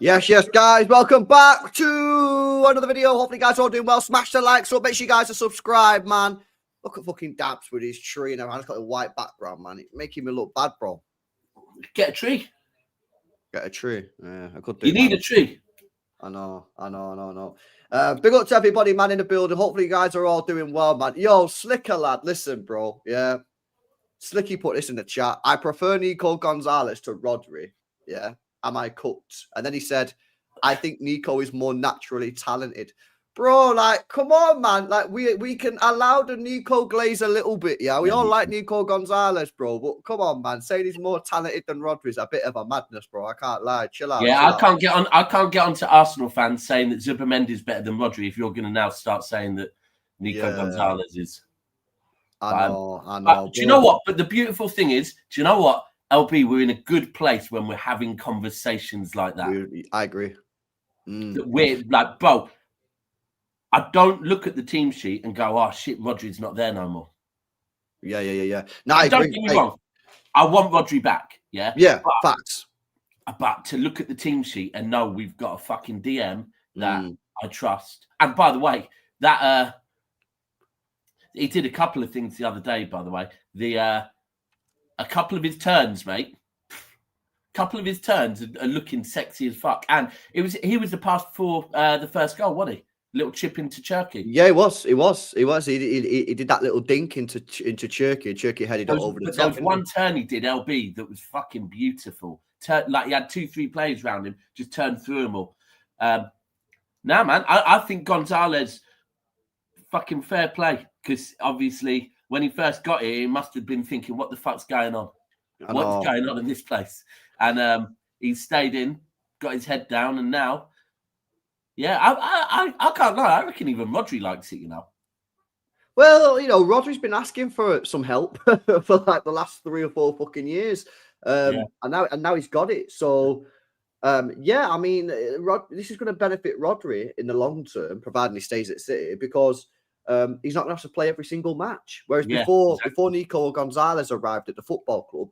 Yes, guys. Welcome back to another video. Hopefully, you guys are all doing well. Smash the like, so make sure you guys are subscribed, man. Look at fucking Daps with his tree and everything. It's got a white background, man. It's making me look bad, bro. Get a tree. Get a tree. Yeah, I could do. You need a tree. I know. Big up to everybody, man, in the building. Hopefully, you guys are all doing well, man. Yo, Slicker, lad. Listen, bro. Yeah. Slicky put this in the chat. I prefer Nico Gonzalez to Rodri. Yeah. Am I cooked? And then he said, I think Nico is more naturally talented. Bro, like, come on, man. Like, we can allow the Nico glaze a little bit, yeah? We all like Nico Gonzalez, bro. But come on, man. Saying he's more talented than Rodri is a bit of a madness, bro. I can't lie. Chill out. Yeah, I can't get on to Arsenal fans saying that Zubimendi is better than Rodri if you're going to now start saying that Nico Gonzalez is. I know. Do you know what? But the beautiful thing is, do you know what? LB, we're in a good place when we're having conversations like that. I agree. That we're like, bro, I don't look at the team sheet and go, oh, shit, Rodri's not there no more. Yeah. No, I don't agree. Get me wrong. I want Rodri back, yeah? Yeah, facts. But to look at the team sheet and know we've got a fucking DM that I trust. And by the way, that he did a couple of things the other day, by the way. A couple of his turns, mate. A couple of his turns are looking sexy as fuck. And he was the pass before the first goal, wasn't he? Little chip into Cherky. Yeah, he was. He did that little dink into Cherky. Cherky headed over the top. There was one turn he did, LB, that was fucking beautiful. Like he had 2-3 players around him, just turned through them all. Now, man, I think Gonzalez, fucking fair play. Because obviously, when he first got here, he must have been thinking, what the fuck's going on? What's going on in this place? And he stayed in, got his head down, and now, yeah, I can't lie. I reckon even Rodri likes it, you know. Well, you know, Rodri's been asking for some help for like the last 3 or 4 fucking years. And now he's got it. So, yeah, I mean, this is going to benefit Rodri in the long term, providing he stays at City, because he's not going to have to play every single match. Whereas before Nico Gonzalez arrived at the football club,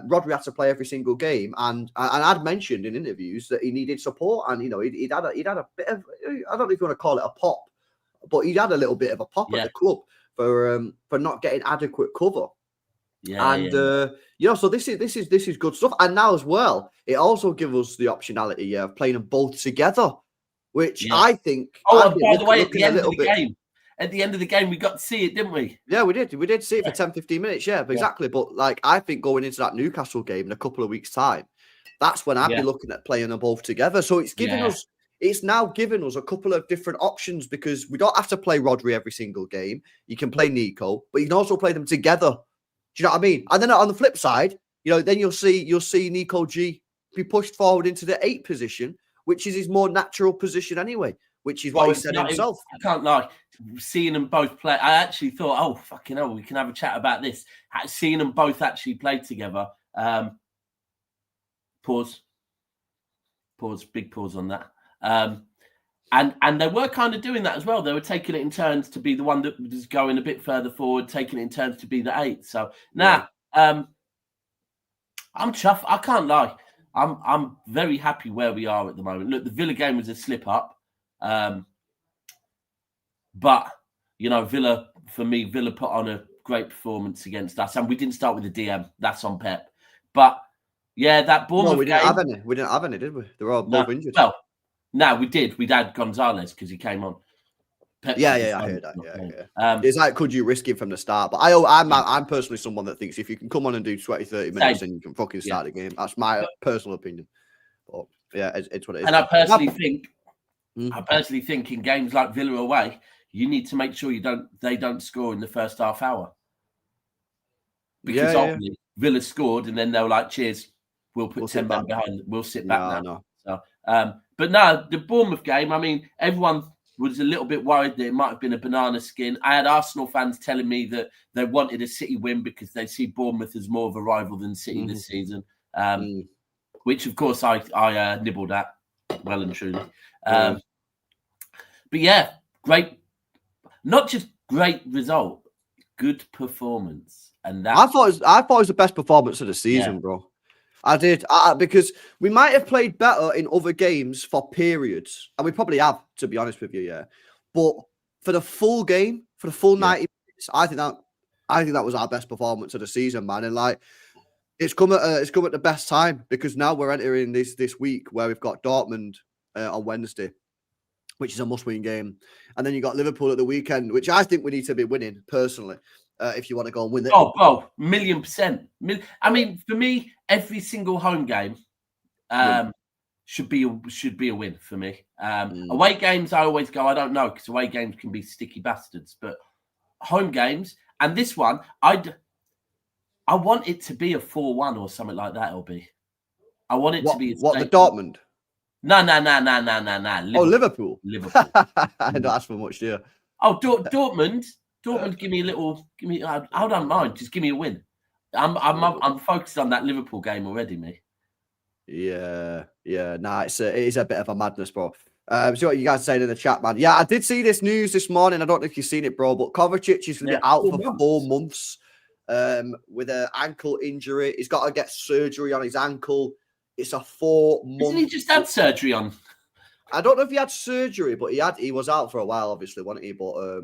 Rodri had to play every single game, and I'd mentioned in interviews that he needed support, and you know he'd had a bit of, I don't know if you want to call it a pop, but he'd had a little bit of a pop at the club for not getting adequate cover. You know, so this is good stuff. And now as well, it also gives us the optionality of playing them both together, which I think. Oh, by the way, at the end of the game, we got to see it, didn't we? Yeah, we did. We did see it for 10-15 minutes. Yeah, exactly. But like, I think going into that Newcastle game in a couple of weeks' time, that's when I'd be looking at playing them both together. So it's giving us. It's now giving us a couple of different options, because we don't have to play Rodri every single game. You can play Nico, but you can also play them together. Do you know what I mean? And then on the flip side, you know, then you'll see Nico G be pushed forward into the 8 position, which is his more natural position anyway, which is what he said himself. I can't lie. Seeing them both play, I actually thought, oh, fucking hell, we can have a chat about this. Seeing them both actually play together. Pause, big pause on that. And they were kind of doing that as well. They were taking it in turns to be the one that was going a bit further forward, taking it in turns to be the 8. So now, I'm chuffed. I can't lie. I'm very happy where we are at the moment. Look, the Villa game was a slip up. But, you know, Villa put on a great performance against us. And we didn't start with a DM. That's on Pep. But, yeah, that Bournemouth we didn't have any. We didn't have any, did we? They were all both injured. Well, no, we did. We'd had Gonzalez because he came on. Pep I heard that. Yeah. It's like, could you risk him from the start? But I'm personally someone that thinks if you can come on and do 20-30 minutes, then you can fucking start the game. That's my personal opinion. But yeah, it's what it is. And I personally think in games like Villa away, you need to make sure they don't score in the first half hour. Because obviously Villa scored and then they were like, cheers, we'll put 10 men behind, we'll sit back now. So, but no, the Bournemouth game, I mean, everyone was a little bit worried that it might have been a banana skin. I had Arsenal fans telling me that they wanted a City win because they see Bournemouth as more of a rival than City this season, which, of course, I nibbled at well and truly. But yeah, great. Not just great result, good performance. And that I thought it was the best performance of the season, bro. I did because we might have played better in other games for periods, and we probably have, to be honest with you, yeah. But for the full game, for the full 90 minutes, I think that was our best performance of the season, man. And like, it's come at the best time because now we're entering this week where we've got Dortmund on Wednesday, which is a must-win game, and then you got Liverpool at the weekend, which I think we need to be winning personally. If you want to go and win it. Oh, 1,000,000%. I mean, for me, every single home game should be a win for me. Away games, I always go, I don't know, because away games can be sticky bastards. But home games, and this one, I want it to be a 4-1 or something like that, LB. I want it to be the Dortmund? No. Liverpool. I don't ask for much, do you? Oh, Dortmund, give me. I don't mind. Just give me a win. I'm focused on that Liverpool game already, mate. Yeah. Nah, it is a bit of a madness, bro. See what you guys saying in the chat, man. Yeah, I did see this news this morning. I don't know if you've seen it, bro, but Kovacic is going to be out for 4 months with an ankle injury. He's got to get surgery on his ankle. It's a 4-month. Isn't he just had surgery on? I don't know if he had surgery, but he was out for a while, obviously, wasn't he? But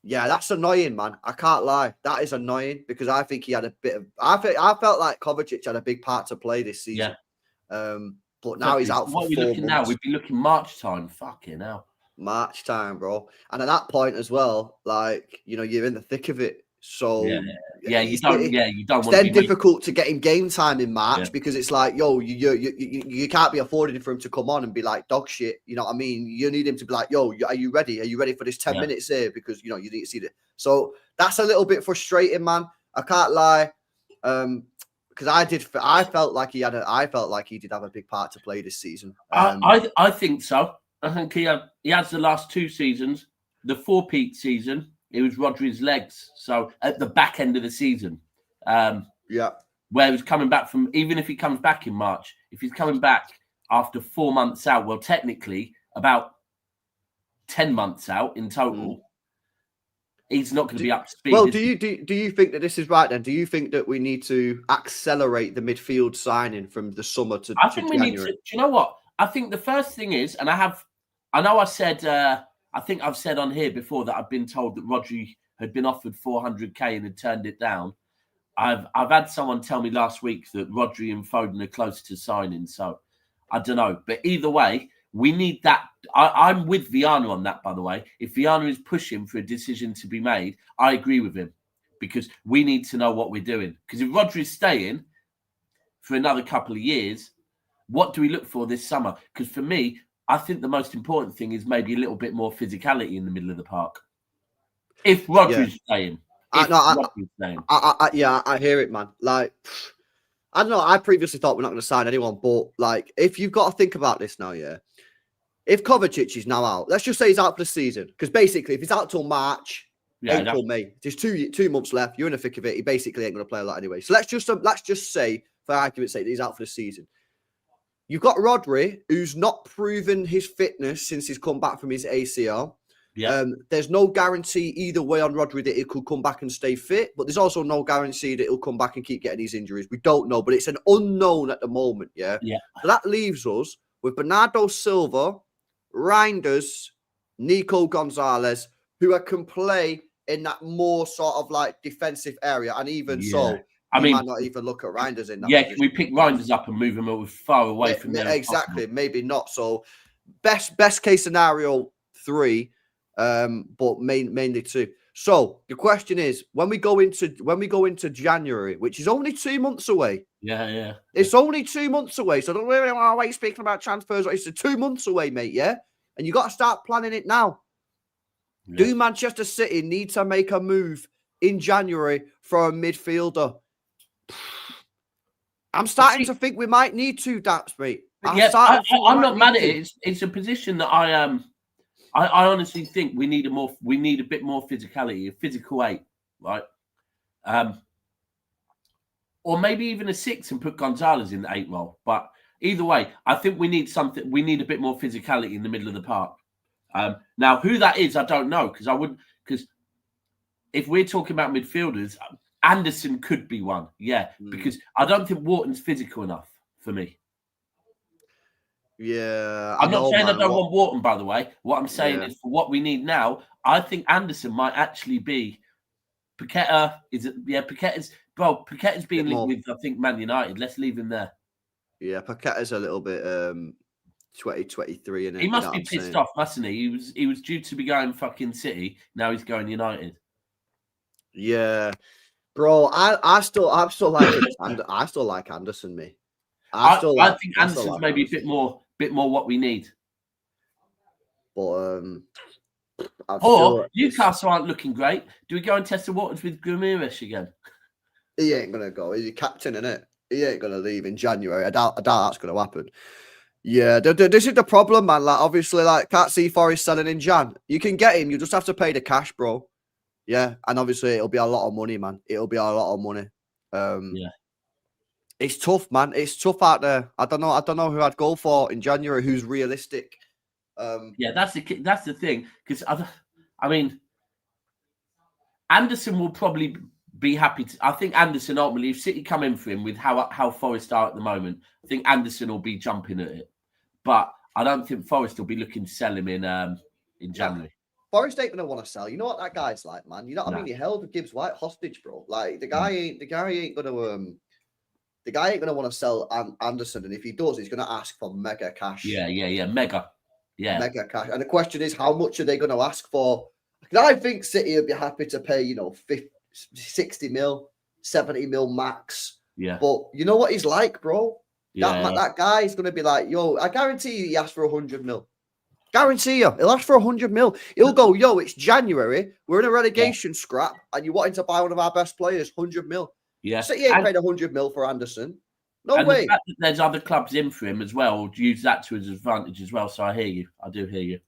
yeah, that's annoying, man. I can't lie. That is annoying because I think he had a bit of. I felt like Kovacic had a big part to play this season. Yeah. But now he's out for 4 months. What are we looking now? We'd be looking March time. Fucking hell. March time, bro. And at that point as well, like, you're in the thick of it. So you don't. It's then difficult to get him game time in March because it's like, yo, you can't be affording for him to come on and be like dog shit. You know what I mean? You need him to be like, yo, are you ready? Are you ready for this 10 minutes here? Because you need to see it. So that's a little bit frustrating, man. I can't lie. Because I felt like he did have a big part to play this season. I think so. I think he has the last 2 seasons. The 4-peat season, it was Rodri's legs. So at the back end of the season, where he was coming back from, even if he comes back in March, if he's coming back after 4 months out, well, technically about 10 months out in total, he's not going to be up to speed. Well, do you think that this is right then? Do you think that we need to accelerate the midfield signing from the summer to I think we January? Need to. Do you know what? I think the first thing is, and I think I've said on here before that I've been told that Rodri had been offered 400k and had turned it down. I've had someone tell me last week that Rodri and Foden are close to signing, so I don't know. But either way, we need that. I'm with Viana on that, by the way. If Viana is pushing for a decision to be made, I agree with him because we need to know what we're doing. Because if Rodri is staying for another couple of years, what do we look for this summer? Because for me, I think the most important thing is maybe a little bit more physicality in the middle of the park. If Rodri's staying. I hear it, man. Like, I don't know. I previously thought we're not going to sign anyone, but like, if you've got to think about this now, if Kovacic is now out, let's just say he's out for the season, because basically, if he's out till March, April, May, there's 2 months left. You're in the thick of it. He basically ain't going to play a lot anyway. So let's just say, for argument's sake, that he's out for the season. You've got Rodri, who's not proven his fitness since he's come back from his ACL. Yeah. There's no guarantee either way on Rodri that he could come back and stay fit, but there's also no guarantee that he'll come back and keep getting these injuries. We don't know, but it's an unknown at the moment, yeah? So that leaves us with Bernardo Silva, Reinders, Nico Gonzalez, who can play in that more sort of like defensive area, and even so, I mean, might not even look at Reinders in that position. We pick Reinders up and move him far away from there. Exactly, maybe not. So best case scenario 3, but mainly 2. So the question is, when we go into January, which is only 2 months away. It's only 2 months away. So don't really want to wait speaking about transfers. It's 2 months away, mate. Yeah, and you got to start planning it now. Yeah. Do Manchester City need to make a move in January for a midfielder? I'm starting to think we might need 2 Daps, mate. I'm not mad at it. It's a position that I honestly think we need a bit more physicality, a physical 8, right? Or maybe even a 6 and put Gonzalez in the 8 role. But either way, I think we need something. We need a bit more physicality in the middle of the park. Now, who that is, I don't know, because if we're talking about midfielders, Anderson could be one, because I don't think Wharton's physical enough for me. Yeah, I'm not saying I don't want Wharton, by the way. What I'm saying is, for what we need now, I think Anderson might actually be. Paqueta is it? Yeah, Paqueta's being linked with, I think, Man United. Let's leave him there. Yeah, Paqueta's a little bit 2023, innit? He must be pissed off, mustn't he? He was due to be going fucking City. Now he's going United. Yeah, bro. I still like it. I still like Anderson, me. I think Anderson's maybe a bit more what we need. But Newcastle aren't looking great. Do we go and test the waters with Gumirish again? He ain't gonna go. He's a captain, innit? He ain't gonna leave in January. I doubt that's gonna happen. Yeah, this is the problem, man. Like, obviously, like, can't see Forest selling in Jan. You can get him. You just have to pay the cash, bro. Yeah, and obviously it'll be a lot of money, man. It'll be a lot of money. It's tough, man. It's tough out there. I don't know who I'd go for in January. Who's realistic? That's the thing. Because I mean, Anderson will probably be happy to. I think Anderson ultimately, if City come in for him with how Forest are at the moment, I think Anderson will be jumping at it. But I don't think Forest will be looking to sell him in January. Forest ain't gonna want to sell. You know what that guy's like, man. You know what I mean? He held Gibbs White hostage, bro. Like the guy ain't gonna want to sell Anderson, and if he does, he's gonna ask for mega cash. Mega cash. And the question is, how much are they gonna ask for? Because I think City would be happy to pay, 50, 60 mil, 70 mil max. Yeah. But you know what he's like, bro. That guy is gonna be like, yo, I guarantee you, he asked for 100 mil. Guarantee you, he'll ask for 100 mil. He'll go, yo, it's January. We're in a relegation scrap, and you're wanting to buy one of our best players, 100 mil. Yeah. City ain't paid 100 mil for Anderson. No way. The fact that there's other clubs in for him as well, use that to his advantage as well. So I hear you. I do hear you.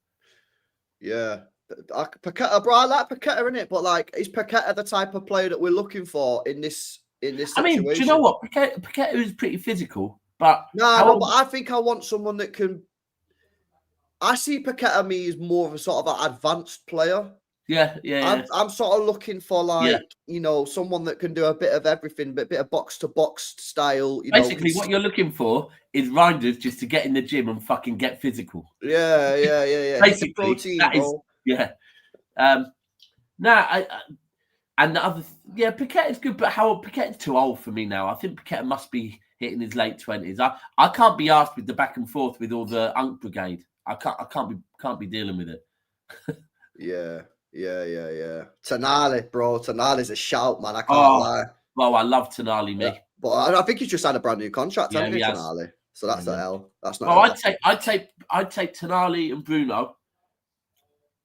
Yeah. Paqueta, bro, I like Paqueta, innit? But, like, is Paqueta the type of player that we're looking for in this situation? I mean, do you know what? Paqueta is pretty physical, but... No, but I think I want someone that can... I see Paqueta me as more of a sort of an advanced player. Yeah. I'm sort of looking for, like, someone that can do a bit of everything, but a bit of box-to-box style. Basically, what you're looking for is Reinders just to get in the gym and fucking get physical. Yeah. Basically, protein, that bro. And the other... Paqueta's good, but Paqueta's too old for me now. I think Paqueta must be hitting his late 20s. I can't be asked with the back and forth with all the Unk Brigade. I can't be dealing with it. Yeah. Tonali, bro. Tonali's a shout, man. I can't lie. Well, I love Tonali, me. But I think he's just signed a brand new contract, hasn't he, Tonali? So that's an L. That's not. Well, I'd take Tonali and Bruno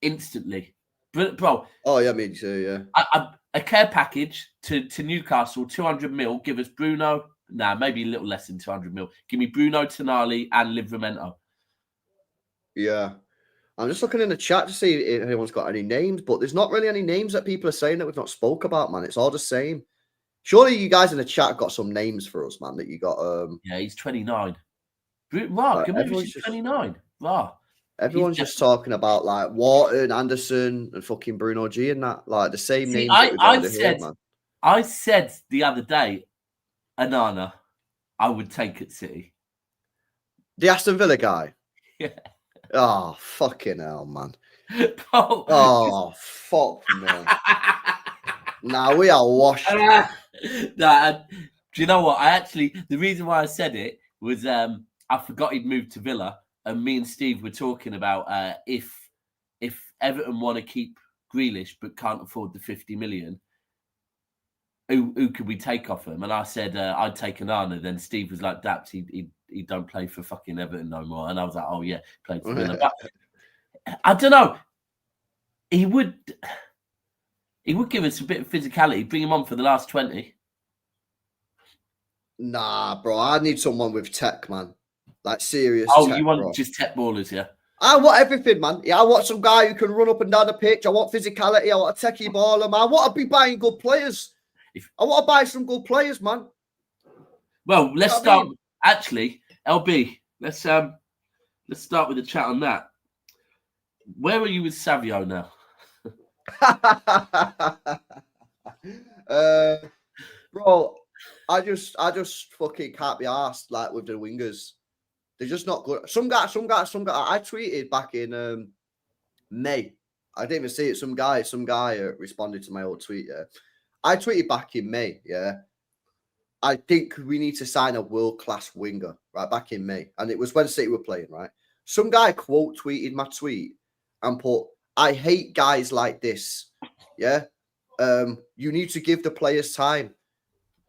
instantly, bro. Oh yeah, me too. Yeah. A care package to Newcastle, 200 mil. Give us Bruno. Nah, maybe a little less than 200 mil. Give me Bruno, Tonali, and Livramento. Yeah. I'm just looking in the chat to see if anyone's got any names, but there's not really any names that people are saying that we've not spoke about, man. It's all the same. Surely you guys in the chat got some names for us, man, that you got. Yeah, he's 29. Wow, he's 29. Wow. Everyone's just talking about, like, Wharton, Anderson, and fucking Bruno G and that. Like, the same names I said the other day, Anana, I would take at City. The Aston Villa guy? Yeah. Oh, fucking hell, man. Oh, fuck me. Nah, we are washed. Do you know what? The reason why I said it was I forgot he'd moved to Villa, and me and Steve were talking about if Everton want to keep Grealish but can't afford the 50 million, who could we take off him? And I said I'd take Anana. Then Steve was like, Daps, he don't play for fucking Everton no more. And I was like, oh yeah, played for Villa. But I don't know. He would give us a bit of physicality. Bring him on for the last 20. Nah, bro. I need someone with tech, man. Like serious. Oh, you want just tech ballers, yeah? I want everything, man. Yeah, I want some guy who can run up and down the pitch. I want physicality. I want a techie baller, man. I want to be buying good players. I want to buy some good players, man. Well, let's start. Actually, LB, let's start with the chat on that. Where are you with Savio now? Bro, I just fucking can't be arsed like with the wingers. They're just not good. Some guy. I tweeted back in May. I didn't even see it. Some guy responded to my old tweet. Yeah, I tweeted back in May. Yeah, I think we need to sign a world-class winger. Right back in May, and it was when City were playing. Right, some guy quote tweeted my tweet and put, "I hate guys like this." Yeah, you need to give the players time.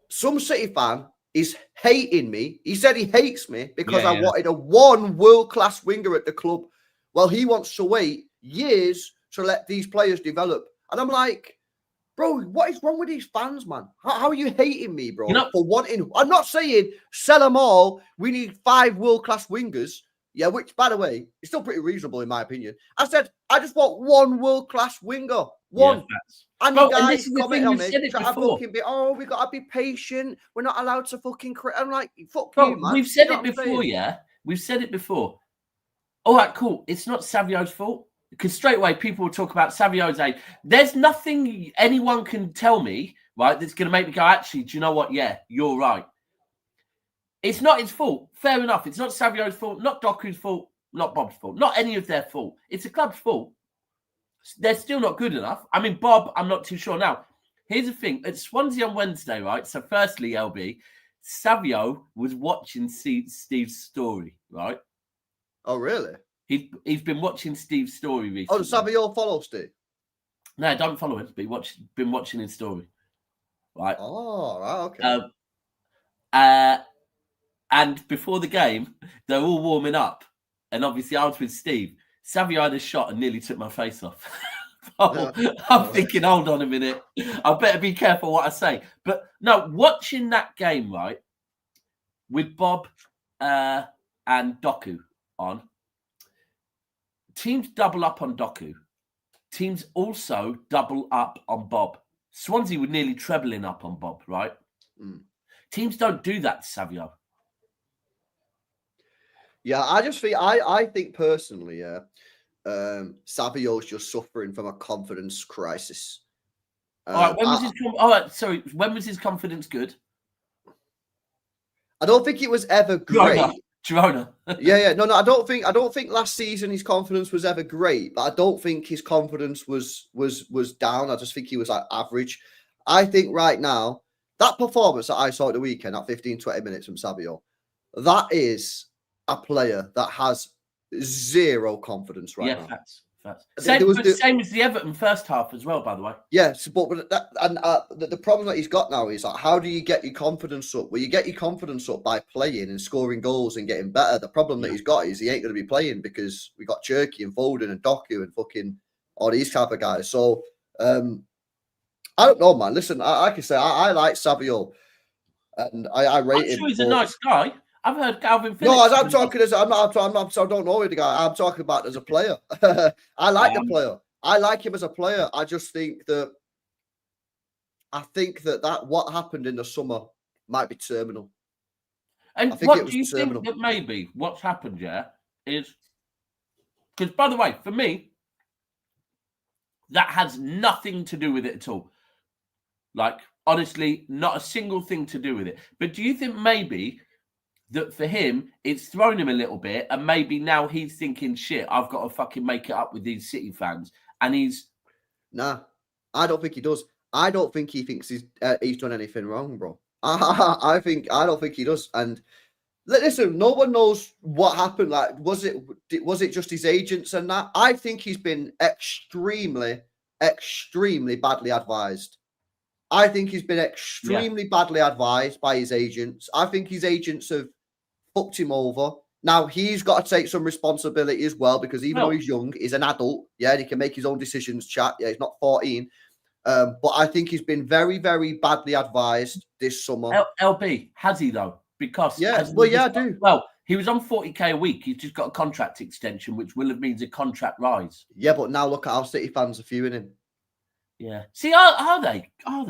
Some City fan is hating me. He said he hates me because I wanted a one world-class winger at the club. Well, he wants to wait years to let these players develop. And I'm like, bro, what is wrong with these fans, man? How are you hating me, bro? For wanting, I'm not saying sell them all. We need 5 world-class wingers. Yeah, which, by the way, is still pretty reasonable in my opinion. I said, I just want one world-class winger. One. Yeah, and bro, you guys and this is the thing, comment on said me. it before. We got to be patient. We're not allowed to fucking I'm like, fuck bro, you, man. We've said it before, yeah? We've said it before. All right, cool. It's not Savio's fault. Because straight away, people will talk about Savio's age. There's nothing anyone can tell me, right, that's going to make me go, actually, do you know what? Yeah, you're right. It's not his fault. Fair enough. It's not Savio's fault, not Doku's fault, not Bob's fault, not any of their fault. It's the club's fault. They're still not good enough. I mean, Bob, I'm not too sure. Now, here's the thing. At Swansea on Wednesday, right? So firstly, LB, Savio was watching Steve's story, right? Oh, really? He's been watching Steve's story recently. Oh, does Savio follow Steve? No, don't follow him. But been watching his story, right? Oh, right, okay. And before the game, they're all warming up. And obviously, I was with Steve. Savio had a shot and nearly took my face off. I'm thinking, hold on a minute. I better be careful what I say. But no, watching that game, right, with Bob and Doku on, teams double up on Doku. Teams also double up on Bob. Swansea were nearly trebling up on Bob, right? Mm. Teams don't do that to Savio. Yeah, I think personally, yeah, Savio's just suffering from a confidence crisis. All right, when was his confidence good? I don't think it was ever great. Girona. Yeah. No, I don't think last season his confidence was ever great, but I don't think his confidence was down. I just think he was like average. I think right now, that performance that I saw at the weekend, that 15-20 minutes from Savio, that is a player that has zero confidence right now. Facts. Same as the Everton first half as well, by the way. Yes, but the problem that he's got now is like, how do you get your confidence up? Well, you get your confidence up by playing and scoring goals and getting better. The problem that he's got is he ain't going to be playing because we got Cherky and Foden and Doku and fucking all these type of guys. So I don't know, man. Listen, like I say, I like Savio, and I rate him. I'm sure he's a nice guy. I've heard Calvin Phillips. No, I'm talking as I don't know the guy. I'm talking about as a player. I like the player. I like him as a player. I just think that what happened in the summer might be terminal. And what do you think that maybe what's happened? Yeah, is because by the way, for me, that has nothing to do with it at all. Like honestly, not a single thing to do with it. But do you think maybe that for him, it's thrown him a little bit, and maybe now he's thinking, shit, I've got to fucking make it up with these City fans, and he's... Nah, I don't think he does. I don't think he thinks he's done anything wrong, bro. I don't think he does. And listen, no one knows what happened. Like, was it just his agents and that? I think he's been extremely, extremely badly advised. I think he's been extremely badly advised by his agents. I think his agents have fucked him over. Now, he's got to take some responsibility as well, because even though he's young, he's an adult. Yeah, and he can make his own decisions, chat. Yeah, he's not 14. But I think he's been very, very badly advised this summer. LB, has he, though? Because... I do. Well, he was on 40k a week. He's just got a contract extension, which will have means a contract rise. Yeah, but now look at how City fans are viewing him. Yeah. See, are they? I don't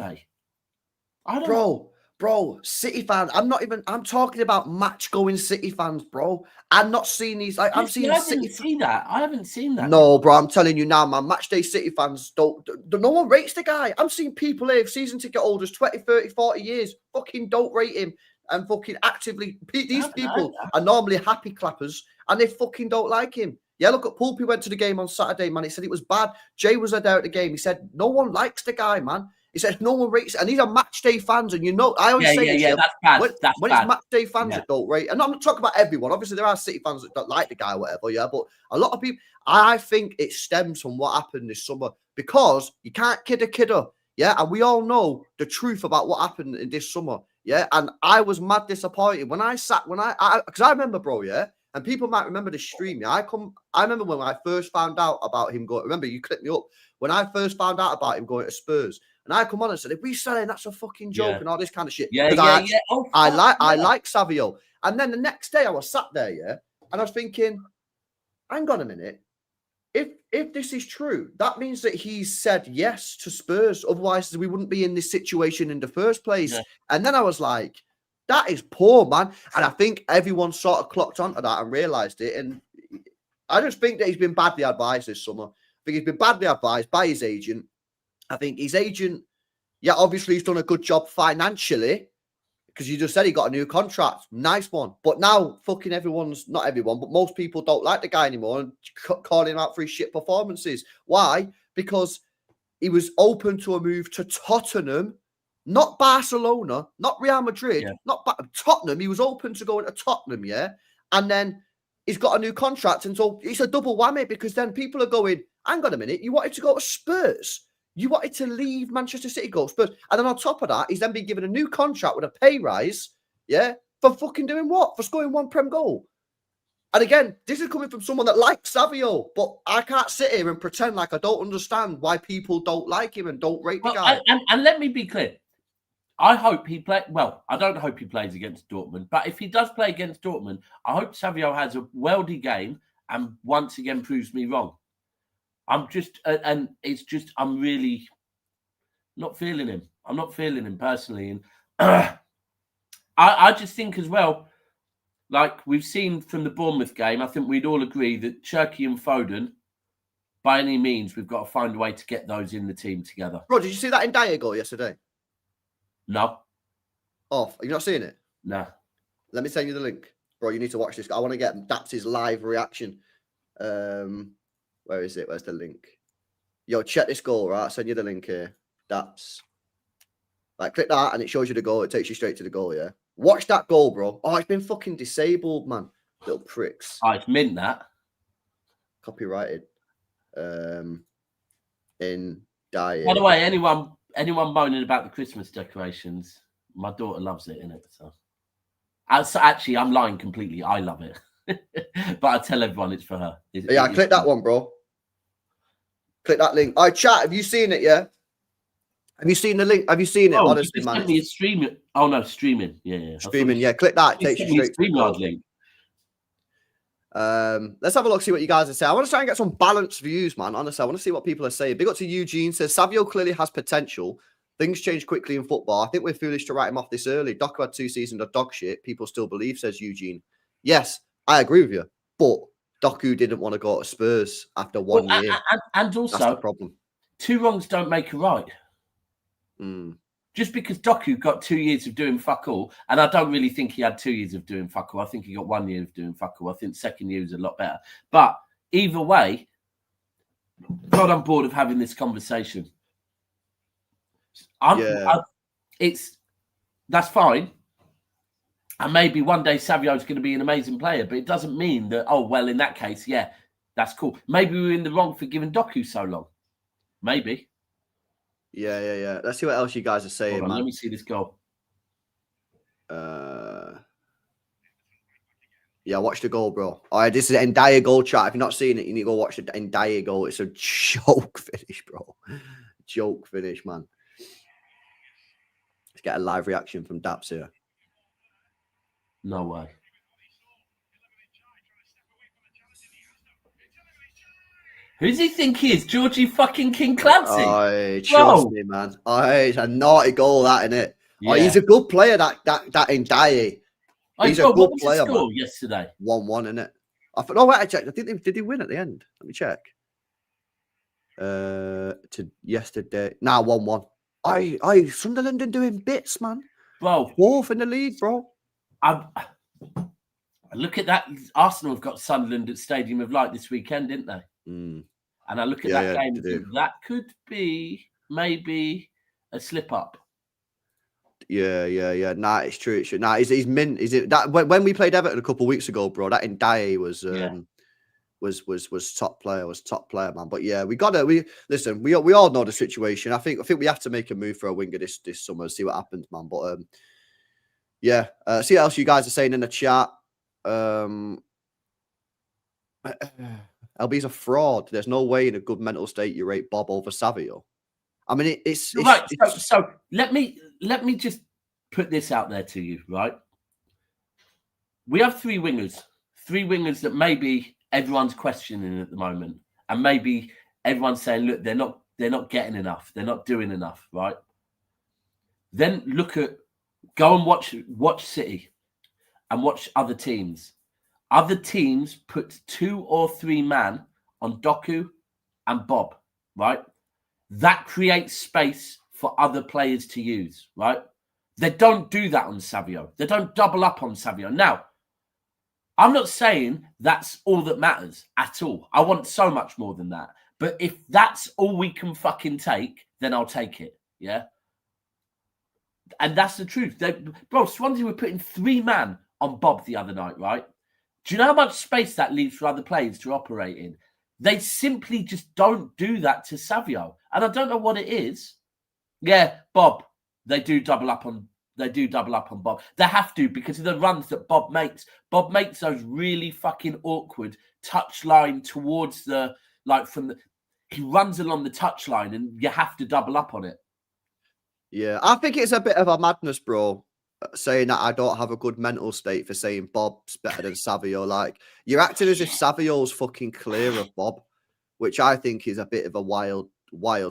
know. bro, City fans. I'm talking about match-going City fans, bro. I'm not seeing these. Like, I'm seeing City. I haven't seen that. No, bro, I'm telling you now, man. Match day City fans don't. No one rates the guy. I'm seeing people here, season ticket holders, 20, 30, 40 years, fucking don't rate him and fucking actively. These people are normally happy clappers and they fucking don't like him. Yeah, look at Poolpy went to the game on Saturday, man. He said it was bad. Jay was there at the game. He said no one likes the guy, man. He said no one rates it. And these are match day fans. And you know, I always say this. That's bad. When it's match day fans that don't rate, and I'm not talking about everyone. Obviously, there are City fans that don't like the guy or whatever, yeah. But a lot of people, I think it stems from what happened this summer because you can't kid a kidder, yeah. And we all know the truth about what happened in this summer, yeah. And I was mad disappointed when I because I remember, bro, yeah. And people might remember the stream. Yeah, I remember when I first found out about him going. Remember, you clicked me up when I first found out about him going to Spurs, and I come on and said, "If we sell him, that's a fucking joke and all this kind of shit." I like Savio. And then the next day, I was sat there, yeah, and I was thinking, "Hang on a minute. If this is true, that means that he's said yes to Spurs. Otherwise, we wouldn't be in this situation in the first place." Yeah. And then I was like, that is poor, man. And I think everyone sort of clocked onto that and realised it. And I just think that he's been badly advised this summer. I think he's been badly advised by his agent. I think his agent, yeah, obviously he's done a good job financially because you just said he got a new contract. Nice one. But now fucking not everyone, but most people don't like the guy anymore and calling him out for his shit performances. Why? Because he was open to a move to Tottenham. Not Barcelona, not Real Madrid, not Tottenham. He was open to going to Tottenham, yeah? And then he's got a new contract. And so it's a double whammy because then people are going, hang on a minute, you wanted to go to Spurs. You wanted to leave Manchester City, go to Spurs. And then on top of that, he's then been given a new contract with a pay rise, yeah? For fucking doing what? For scoring one Prem goal. And again, this is coming from someone that likes Savio, but I can't sit here and pretend like I don't understand why people don't like him and don't rate the guy. And let me be clear. I hope he plays. Well, I don't hope he plays against Dortmund, but if he does play against Dortmund, I hope Savio has a worldy game and once again proves me wrong. I'm really not feeling him. I'm not feeling him personally. And I just think as well, like we've seen from the Bournemouth game, I think we'd all agree that Cherki and Foden, by any means, we've got to find a way to get those in the team together. Bro, did you see that in Dyer goal yesterday? No. Oh, you're not seeing it? No. Let me send you the link. Bro, you need to watch this. I want to get Daps' live reaction. Where is it? Where's the link? Yo, check this goal, right? I'll send you the link here. Daps. Like, click that and it shows you the goal. It takes you straight to the goal, yeah? Watch that goal, bro. Oh, it's been fucking disabled, man. Little pricks. Oh, it's mint that. Copyrighted. In Dyer. By the way, anyone moaning about the Christmas decorations, my daughter loves it, innit? So actually, I'm lying completely. I love it. But I tell everyone it's for her. Click that one, bro. Click that link. All right, chat, have you seen it, yeah? Have you seen the link? Have you seen it? Oh, honestly, man. Sent me a streaming. Oh, no, streaming. Yeah. Streaming, yeah. Click that. It takes you straight to the link. Let's have a look, see what you guys are saying. I want to try and get some balanced views, man. Honestly, I want to see what people are saying. Big up to Eugene, says Savio clearly has potential. Things change quickly in football. I think we're foolish to write him off this early. Doku had 2 seasons of dog shit. People still believe, says Eugene. Yes, I agree with you. But Doku didn't want to go to Spurs after 1 year. And also, that's the problem. 2 wrongs don't make a right. Just because Doku got 2 years of doing fuck all, and I don't really think he had 2 years of doing fuck all. I think he got 1 year of doing fuck all. I think second year was a lot better. But either way, God, I'm bored of having this conversation. That's fine. And maybe one day Savio's going to be an amazing player, but it doesn't mean that, oh, well, in that case, yeah, that's cool. Maybe we were in the wrong for giving Doku so long. Maybe. Yeah. Let's see what else you guys are saying, man. Let me see this goal. Yeah, watch the goal, bro. All right, this is an Dyer goal chat. If you're not seeing it, you need to go watch the Dyer goal. It's a joke finish, bro. Joke finish, man. Let's get a live reaction from Daps here. No way. Who does he think he is? Georgie fucking King Clancy? Trust me, man. It's a naughty goal, that, innit? Oh, he's a good player. That Ndiaye. He's a good what was player, the score man. yesterday? 1-1, innit? I thought. No, wait, I checked. Did he win at the end? Let me check. To yesterday. Nah, 1-1. Sunderland are doing bits, man. Bro, 4th in the league, bro. I look at that. Arsenal have got Sunderland at Stadium of Light this weekend, didn't they? Mm. And I look at that game and think that could be maybe a slip up. Yeah. Nah, it's true. It's true. Nah, he's mint. Is it that when we played Everton a couple of weeks ago, bro? That Ndiaye was top player. Was top player, man. But yeah, we listen. We all know the situation. I think we have to make a move for a winger this summer. See what happens, man. But yeah. See what else you guys are saying in the chat. LB's a fraud. There's no way in a good mental state you rate Bob over Savio. I mean, it's right. So let me just put this out there to you, right? We have three wingers that maybe everyone's questioning at the moment, and maybe everyone's saying, look, they're not getting enough, they're not doing enough, right? Then go and watch City and watch other teams. Other teams put 2 or 3 man on Doku and Bob, right? That creates space for other players to use, right? They don't do that on Savio. They don't double up on Savio. Now, I'm not saying that's all that matters at all. I want so much more than that. But if that's all we can fucking take, then I'll take it, yeah? And that's the truth. Bro, Swansea were putting 3 man on Bob the other night, right? Do you know how much space that leaves for other players to operate in? They simply just don't do that to Savio. And I don't know what it is. Yeah, Bob, they do double up on Bob. They have to, because of the runs that Bob makes. Bob makes those really fucking awkward touch line towards he runs along the touch line and you have to double up on it. Yeah, I think it's a bit of a madness, bro, saying that I don't have a good mental state for saying Bob's better than Savio. Like, you're acting as if Savio's fucking clear of Bob, which I think is a bit of a wild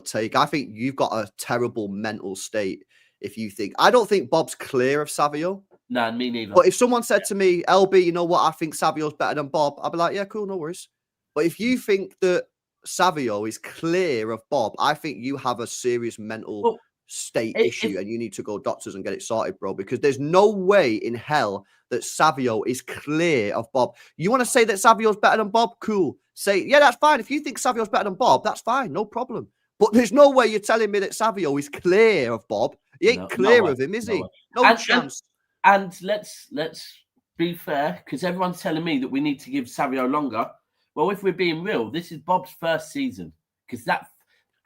take. I think you've got a terrible mental state if you think... I don't think Bob's clear of Savio. No, me neither. But if someone said to me, LB, you know what, I think Savio's better than Bob, I'd be like, yeah, cool, no worries. But if you think that Savio is clear of Bob, I think you have a serious mental state issue and you need to go doctors and get it sorted, bro, because there's no way in hell that Savio is clear of Bob. You want to say that Savio's better than Bob? Cool. Say, yeah, that's fine. If you think Savio's better than Bob, that's fine. No problem. But there's no way you're telling me that Savio is clear of Bob. He ain't clear of him, is he? No chance. And let's be fair, because everyone's telling me that we need to give Savio longer. Well, if we're being real, this is Bob's first season.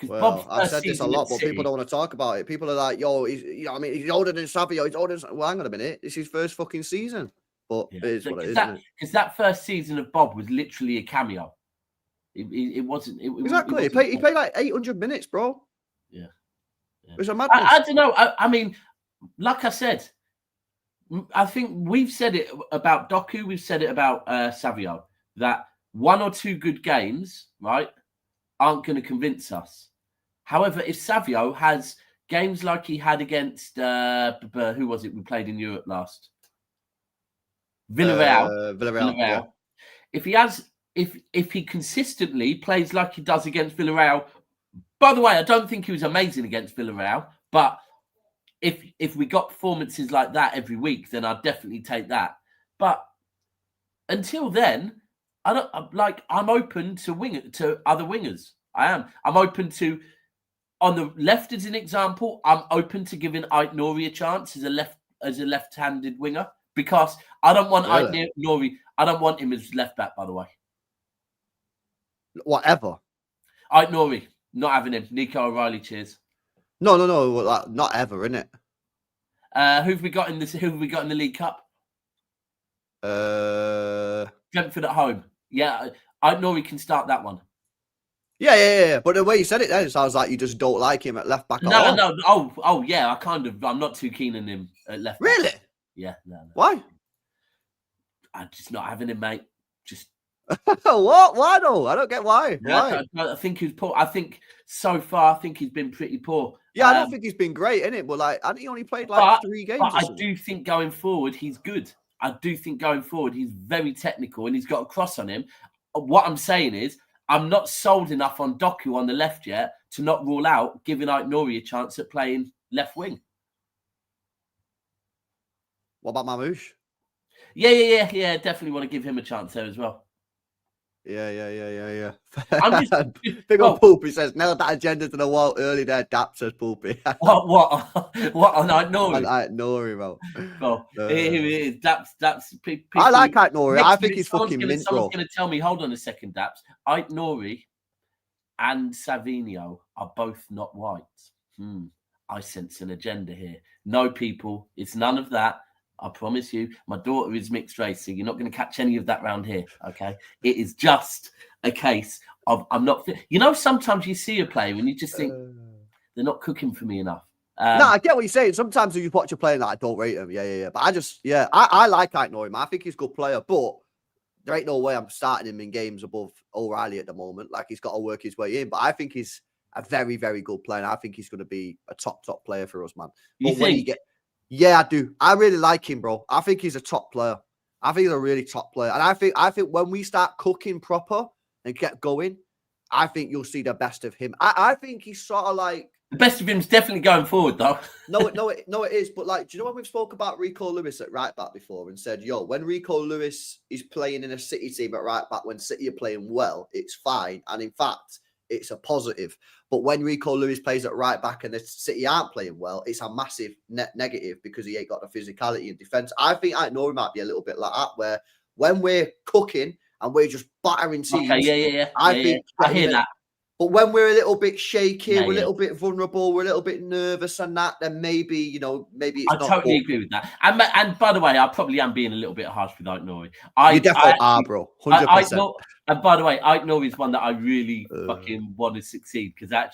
Well, I said this a lot, but people don't want to talk about it. People are like, yo, he's older than Savio. He's older than... Well, hang on a minute. It's his first fucking season. But it is what it is, isn't it? Because that first season of Bob was literally a cameo. It wasn't... Exactly. He played like 800 minutes, bro. Yeah. It was a madness. I don't know. I mean, like I said, I think we've said it about Doku. We've said it about Savio, that 1 or 2 good games, right, aren't going to convince us. However, if Savio has games like he had against who was it we played in Europe last? Villarreal. Yeah. If he consistently plays like he does against Villarreal, by the way, I don't think he was amazing against Villarreal, but if we got performances like that every week, then I'd definitely take that. But until then, I'm open to other wingers. I am. I'm open to, on the left as an example, I'm open to giving Ait Nouri a chance as a left-handed winger, because I don't want Ait Nouri. I don't want him as left back, by the way. Whatever. Ait Nouri, not having him. Nico O'Reilly, cheers. No, not ever, innit? Who have we got in the League Cup? Brentford at home. Yeah, Ait Nouri can start that one. Yeah. But the way you said it then, it sounds like you just don't like him at left back. No. Oh, yeah. I'm not too keen on him at left back. Really? Yeah. No. Why? I'm just not having him, mate. Just what? Why though? I don't get why. Why? I think he's poor. I think so far, he's been pretty poor. Yeah, I don't think he's been great in it, but like, I think he only played like 3 games. But I do think going forward he's good. I do think going forward he's very technical and he's got a cross on him. What I'm saying is, I'm not sold enough on Doku on the left yet to not rule out giving Nori a chance at playing left wing. What about Mamouche? Yeah. Definitely want to give him a chance there as well. Yeah. I'm just big old Poopy says, nailed that agenda to the wall early there. Dap says Poopy. what on Nori? On Nori, bro. Well, here it is. Daps. People, I like Nori. I think he's fucking mint, bro. Someone's going to tell me, hold on a second, Daps. Nori and Savinho are both not white. I sense an agenda here. No, people, it's none of that. I promise you, my daughter is mixed race, so you're not going to catch any of that around here, okay? It is just a case of I'm not... You know, sometimes you see a player and you just think, they're not cooking for me enough. No, I get what you're saying. Sometimes you watch a player like, I don't rate him. Yeah. But I like Nori, man. I think he's a good player, but there ain't no way I'm starting him in games above O'Reilly at the moment. Like, he's got to work his way in. But I think he's a very, very good player. And I think he's going to be a top player for us, man. You think? Yeah, I do. I really like him, bro. I think he's a top player. I think he's a really top player. And I think when we start cooking proper and get going, I think you'll see the best of him. I think he's sort of like... The best of him's definitely going forward, though. No, it is. But like, do you know when we've spoke about Rico Lewis at right back before and said, when Rico Lewis is playing in a City team at right back, when City are playing well, it's fine. And in fact, it's a positive. But when Rico Lewis plays at right back and the City aren't playing well, it's a massive negative because he ain't got the physicality in defence. I think Nori might be a little bit like that, where when we're cooking and we're just battering teams, I hear that. But when we're a little bit shaky, we're a little bit vulnerable, we're a little bit nervous and that, then maybe, maybe it's not. I totally agree with that. And by the way, I probably am being a little bit harsh with Nori. You definitely are, bro. 100%. And by the way, Nori is one that I really fucking want to succeed because I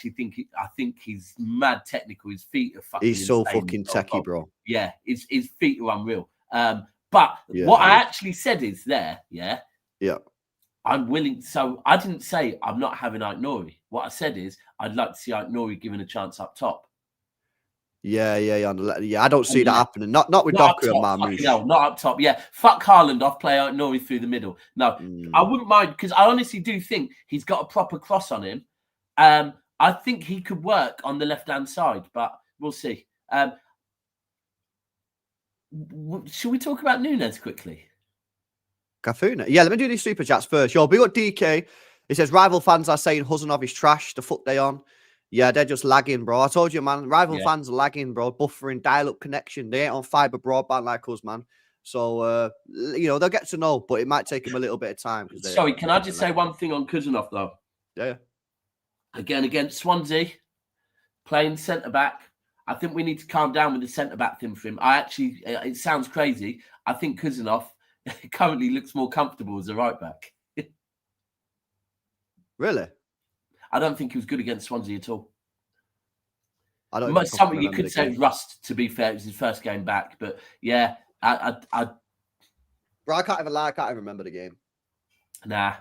think he's mad technical. His feet are fucking He's so fucking techie, bro. Yeah, his feet are unreal. But what I actually said is I'm willing. So I didn't say I'm not having Nori. What I said is I'd like to see Nori given a chance up top. Yeah. I don't see that happening. Not with Doku and Marmouche. No, not up top. Yeah, fuck Haaland off. Play Nori through the middle. No, I wouldn't mind because I honestly do think he's got a proper cross on him. I think he could work on the left-hand side, but we'll see. Should we talk about Nunes quickly? Cafuna. Yeah, let me do these super chats first. We got DK. He says rival fans are saying Huzanov is trash. The fuck they on? Yeah, they're just lagging, bro. I told you, man. Rival fans are lagging, bro. Buffering, dial-up connection. They ain't on fiber broadband like us, man. So, they'll get to know, but it might take them a little bit of time. Sorry, can I just say one thing on Huzanov, though? Yeah. Again, against Swansea, playing centre-back. I think we need to calm down with the centre-back thing for him. It sounds crazy. I think Huzanov currently looks more comfortable as a right-back. Really? I don't think he was good against Swansea at all. I don't. Something you could say was rust. To be fair, it was his first game back, but yeah, Bro, I can't even lie. I can't even remember the game. Nah,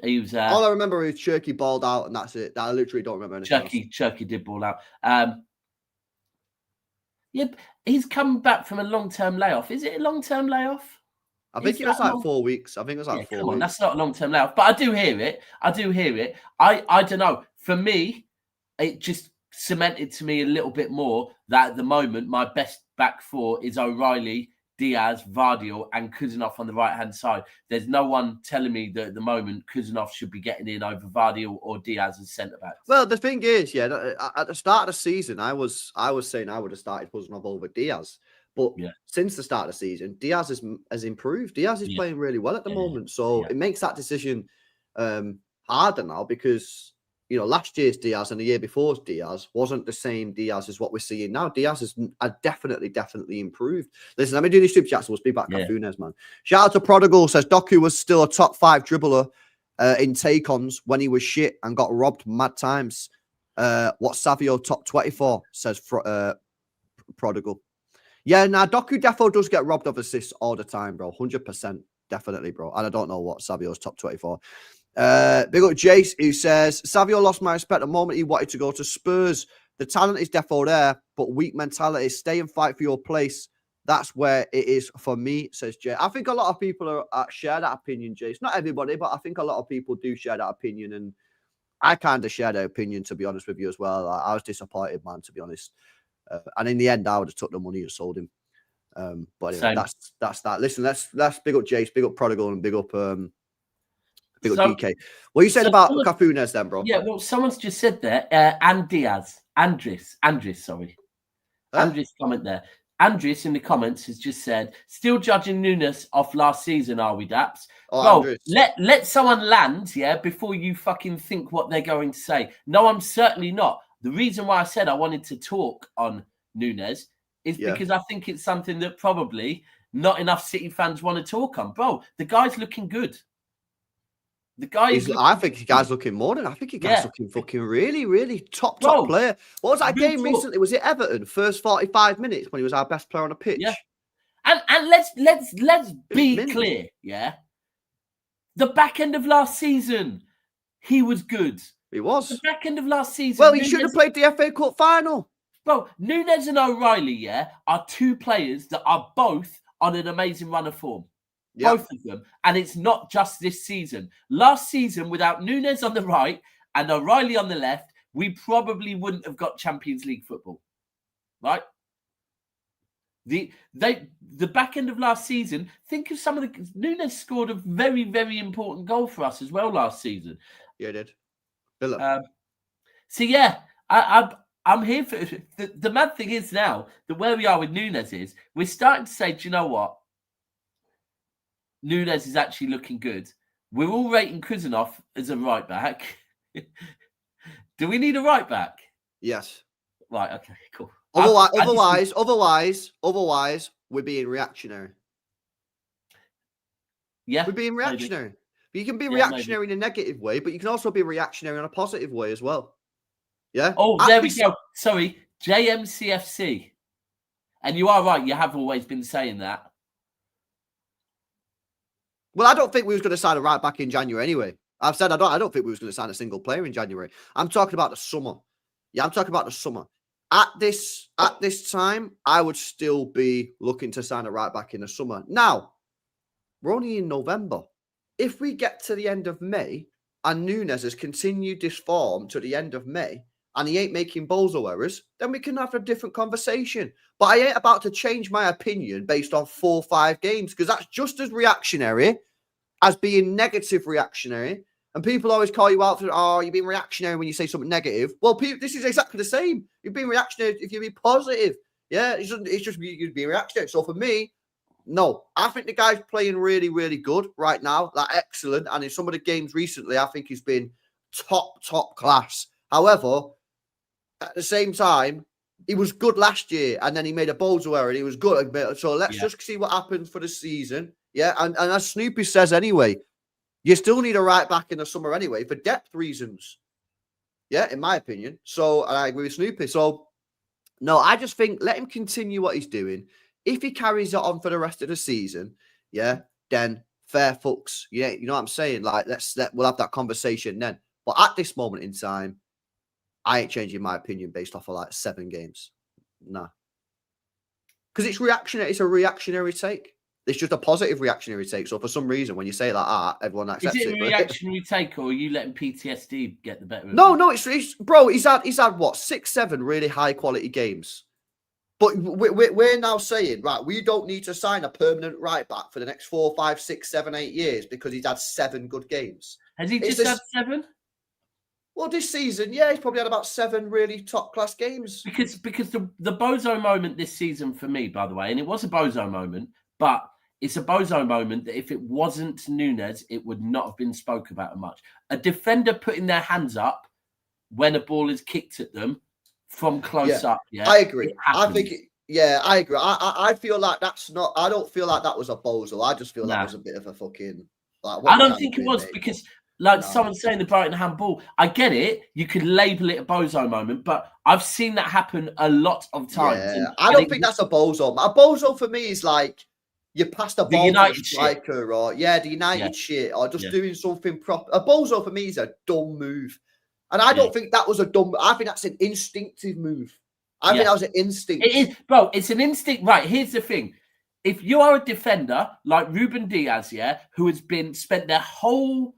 he was. All I remember is Cherky balled out, and that's it. I literally don't remember anything. Cherky did ball out. Yeah, he's come back from a long-term layoff. Is it a long-term layoff? I think it was like 4 weeks. I think it was like 4 weeks. That's not a long-term layoff, but I do hear it. I don't know. For me, it just cemented to me a little bit more that at the moment, my best back four is O'Reilly, Diaz, Vardiel, and Huzanov on the right-hand side. There's no one telling me that at the moment Huzanov should be getting in over Vardiel or Diaz as centre-backs. Well, the thing is, at the start of the season, I was saying I would have started Huzanov over Diaz. But since the start of the season, Diaz has improved. Diaz is playing really well at the moment. So it makes that decision harder now because, last year's Diaz and the year before's Diaz wasn't the same Diaz as what we're seeing now. Diaz has definitely improved. Listen, let me do these super chats. We'll speak about Cafunes, man. Shout out to Prodigal, says Doku was still a top 5 dribbler in take-ons when he was shit and got robbed mad times. What's Savio top 24, says Prodigal. Yeah, now Doku defo does get robbed of assists all the time, bro. 100%. Definitely, bro. And I don't know what Savio's top 24. Big up Jace, who says, Savio lost my respect the moment he wanted to go to Spurs. The talent is defo there, but weak mentality. Stay and fight for your place. That's where it is for me, says Jay. I think a lot of people share that opinion, Jay. It's not everybody, but I think a lot of people do share that opinion. And I kind of share their opinion, to be honest with you as well. I was disappointed, man, to be honest. And in the end, I would have took the money and sold him. But anyway, that's that. Listen, let's big up Jace, big up Prodigal, and big up DK. What you said about Cafunes then, bro? Yeah, well, someone's just said there, Andres, sorry. Andres comment there. Andres in the comments has just said, still judging Nunes off last season, are we, Daps? Oh, bro, let someone land, yeah, before you fucking think what they're going to say. No, I'm certainly not. The reason why I said I wanted to talk on Nunes is because I think it's something that probably not enough City fans want to talk on. Bro, the guy's looking good. I think the guy's looking more than. I think the guy's looking fucking really, really top player. What was that game recently? Was it Everton? First 45 minutes when he was our best player on the pitch. Yeah. And let's be clear, yeah. The back end of last season, he was good. He was. The back end of last season. Well, he should have played the FA Cup final. Bro, Nunes and O'Reilly, yeah, are two players that are both on an amazing run of form. Yep. Both of them. And it's not just this season. Last season, without Nunes on the right and O'Reilly on the left, we probably wouldn't have got Champions League football. Right? The back end of last season, think of some of the... Nunes scored a very, very important goal for us as well last season. Yeah, he did. So, yeah, I'm here for... The mad thing is now that where we are with Nunes is we're starting to say, do you know what? Nunes is actually looking good. We're all rating Kuzanov as a right back. Do we need a right back? Yes. Right. Okay. Cool. Otherwise, we're being reactionary. Yeah, we're being reactionary. But you can be reactionary in a negative way, but you can also be reactionary in a positive way as well. Yeah. Oh, there we go. Sorry, JMCFC. And you are right. You have always been saying that. Well, I don't think we was going to sign a right back in January anyway. I've said I don't think we was going to sign a single player in January. I'm talking about the summer. Yeah, I'm talking about the summer. At this time, I would still be looking to sign a right back in the summer. Now, we're only in November. If we get to the end of May and Nunes has continued this form to the end of May and he ain't making bozo errors, then we can have a different conversation. But I ain't about to change my opinion based on 4 or 5 games because that's just as reactionary as being negative reactionary. And people always call you out for, you're being reactionary when you say something negative. Well, this is exactly the same. You're being reactionary if you be positive. Yeah, it's just you're being reactionary. So for me, no. I think the guy's playing really, really good right now. Like, excellent. And in some of the games recently, I think he's been top class. However, at the same time, he was good last year, and then he made a bozo error, and he was good. So let's just see what happens for the season. Yeah, and as Snoopy says anyway, you still need a right back in the summer anyway for depth reasons. Yeah, in my opinion. So I agree with Snoopy. So no, I just think let him continue what he's doing. If he carries it on for the rest of the season, yeah, then fair fucks. Yeah, you know what I'm saying? Like we'll have that conversation then. But at this moment in time, I ain't changing my opinion based off of like 7 games. Nah. Because it's reactionary. It's a reactionary take. It's just a positive reactionary take. So for some reason, when you say like everyone accepts it. Is it a reactionary take, or are you letting PTSD get the better of No, it's bro. He's had what 6, 7 really high quality games. But we're now saying, right, we don't need to sign a permanent right back for the next 4, 5, 6, 7, 8 years because he's had 7 good games. Has he just had 7? Well, this season, yeah, he's probably had about 7 really top-class games. Because the bozo moment this season for me, by the way, and it was a bozo moment, but it's a bozo moment that if it wasn't Nunes, it would not have been spoke about much. A defender putting their hands up when a ball is kicked at them from close up. Yeah, I agree. I think, I agree. I feel like that's not. I don't feel like that was a bozo. I just feel that was a bit of a fucking. Like, I don't think it was because. Like someone saying the Brighton handball, I get it. You could label it a bozo moment, but I've seen that happen a lot of times. Yeah, I don't think that's a bozo. A bozo for me is like you pass the ball to the striker, or the United shit, or just doing something proper. A bozo for me is a dumb move. And I don't think that was a dumb. I think that's an instinctive move. I think that was an instinct. It is, bro. It's an instinct. Right. Here's the thing. If you are a defender like Ruben Diaz, who has spent their whole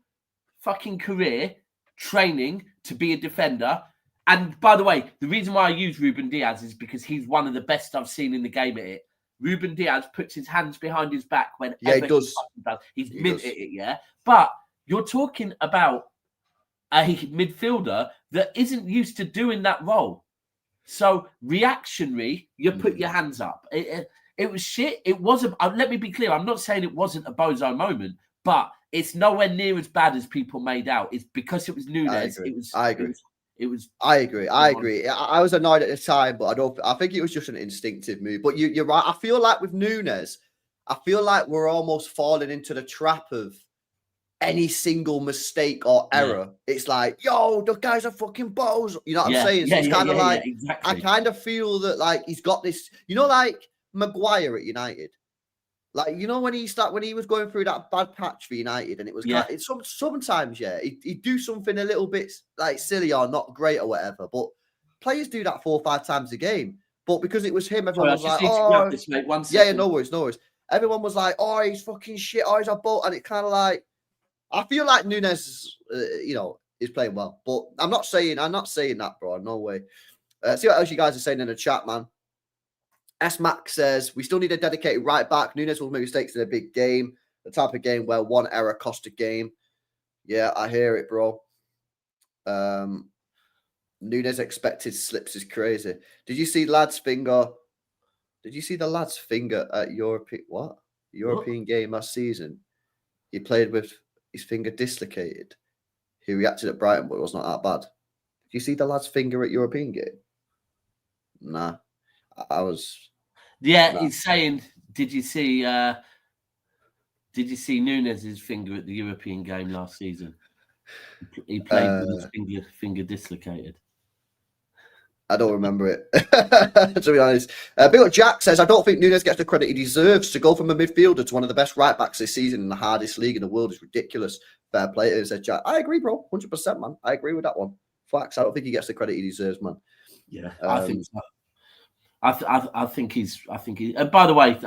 fucking career training to be a defender. And by the way, the reason why I use Ruben Diaz is because he's one of the best I've seen in the game at it. Ruben Diaz puts his hands behind his back whenever he does. He's mint at it, But you're talking about a midfielder that isn't used to doing that role. So reactionary, you put your hands up. It was shit. It wasn't. Let me be clear. I'm not saying it wasn't a bozo moment, but it's nowhere near as bad as people made out. It's because it was Nunes. I agree. I agree. I was annoyed at the time, but I think it was just an instinctive move. But you're right. I feel like with Nunes, I feel like we're almost falling into the trap of any single mistake or error. It's like, yo, the guy's a fucking bozo. You know what I'm saying? So it's kind of like, exactly. I kind of feel that like he's got this, like Maguire at United. Like, when he was going through that bad patch for United, and it was sometimes, he'd do something a little bit like silly or not great or whatever. But players do that 4 or 5 times a game. But because it was him, everyone was like, "Oh, no worries." Everyone was like, "Oh, he's fucking shit. Oh, he's a boat," and it kind of like, I feel like Nunes, is playing well. But I'm not saying that, bro. No way. See what else you guys are saying in the chat, man. S-Mac says, we still need a dedicated right back. Nunes will make mistakes in a big game. The type of game where one error cost a game. Yeah, I hear it, bro. Nunes expected slips is crazy. Did you see the lad's finger at European game last season? He played with his finger dislocated. He reacted at Brighton, but it was not that bad. Did you see the lad's finger at European game? Nah. I was. Yeah, he's saying, did you see Nunes' finger at the European game last season? He played with his finger dislocated. I don't remember it, to be honest. Big up Jack says, I don't think Nunes gets the credit he deserves. To go from a midfielder to one of the best right backs this season in the hardest league in the world is ridiculous. Fair play to him, said Jack. I agree, bro. 100%, man. I agree with that one. Facts. I don't think he gets the credit he deserves, man. Yeah, I think so. I think he. And by the way,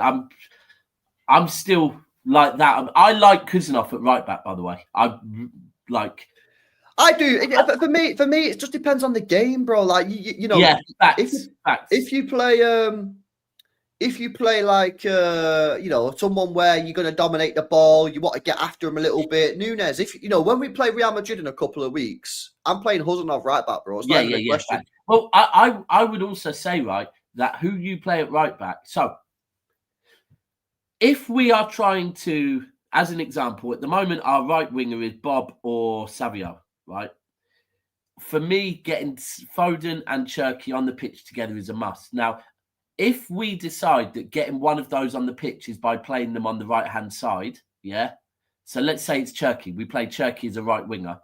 I'm still like that. I like Kuzanov at right back. By the way, I do. For me, it just depends on the game, bro. Like facts. If you play like someone where you're going to dominate the ball, you want to get after him a little bit. Nunes, when we play Real Madrid in a couple of weeks, I'm playing Kuzanov right back, bro. It's not even a question. Well, I would also say, right, that who you play at right back. So if we are trying to, as an example, at the moment, our right winger is Bob or Savio, right? For me, getting Foden and Cherky on the pitch together is a must. Now, if we decide that getting one of those on the pitch is by playing them on the right-hand side, so let's say it's Cherky. We play Cherky as a right winger.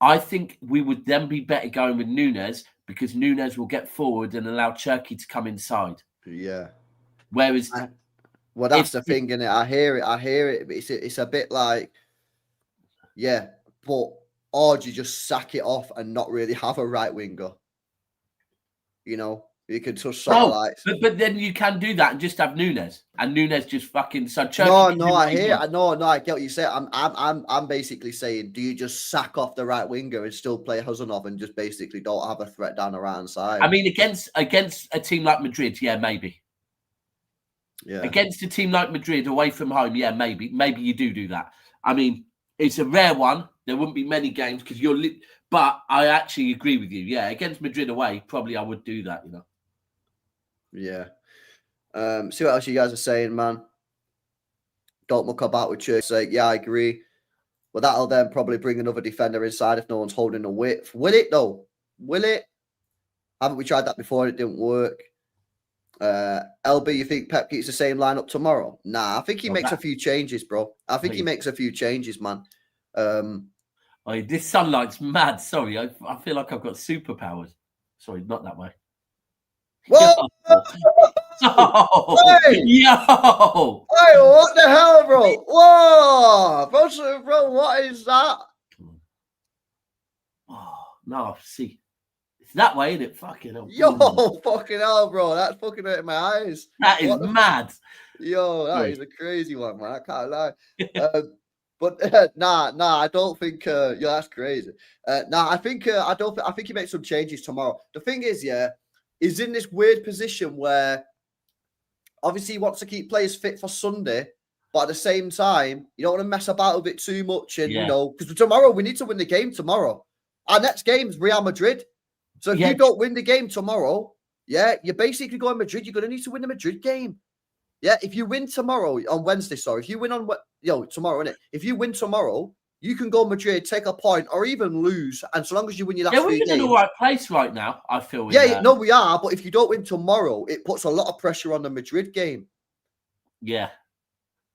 I think we would then be better going with Nunes because Nunes will get forward and allow Cherky to come inside. Yeah. Whereas... that's the thing, innit? I hear it. But it's a bit like... Yeah, or do you just sack it off and not really have a right winger? You could just sort of like... But then you can do that and just have Nunes. And Nunes just fucking... So I get what you say. I'm basically saying, do you just sack off the right winger and still play Kuzanov and just basically don't have a threat down the right-hand side? I mean, against a team like Madrid, maybe. Yeah. Against a team like Madrid, away from home, maybe. Maybe you do that. I mean, it's a rare one. There wouldn't be many games because but I actually agree with you. Yeah, against Madrid away, probably I would do that, Yeah. See what else you guys are saying, man. Don't muck about with Church. Yeah, I agree. Well, that'll then probably bring another defender inside if no one's holding the width. Will it, though? Will it? Haven't we tried that before? It didn't work. LB, you think Pep keeps the same lineup tomorrow? Nah, I think he makes a few changes, bro. I think he makes a few changes, man. This sunlight's mad. Sorry, I feel like I've got superpowers. Sorry, not that way. Whoa! Hey! Yo! Hey, what the hell, bro? Whoa! Bro, what is that? no. See, it's that way, isn't it? Fucking hell. Yo, fucking hell, bro. That's fucking hurting my eyes. That is mad. Yo, that is a crazy one, man. I can't lie. But I don't think. Yeah, that's crazy. I think. I don't. I think he makes some changes tomorrow. The thing is, yeah, he's in this weird position where obviously he wants to keep players fit for Sunday, but at the same time, you don't want to mess about with it too much. And you know, because tomorrow we need to win the game tomorrow. Our next game is Real Madrid. So if you don't win the game tomorrow, yeah, you're basically going Madrid. You're going to need to win the Madrid game. Yeah, if you win tomorrow on Wednesday, if you win on tomorrow, innit? If you win tomorrow, you can go Madrid, take a point, or even lose. And so long as you win your last few games, we're in the right place right now. I feel. No, we are. But if you don't win tomorrow, it puts a lot of pressure on the Madrid game. Yeah.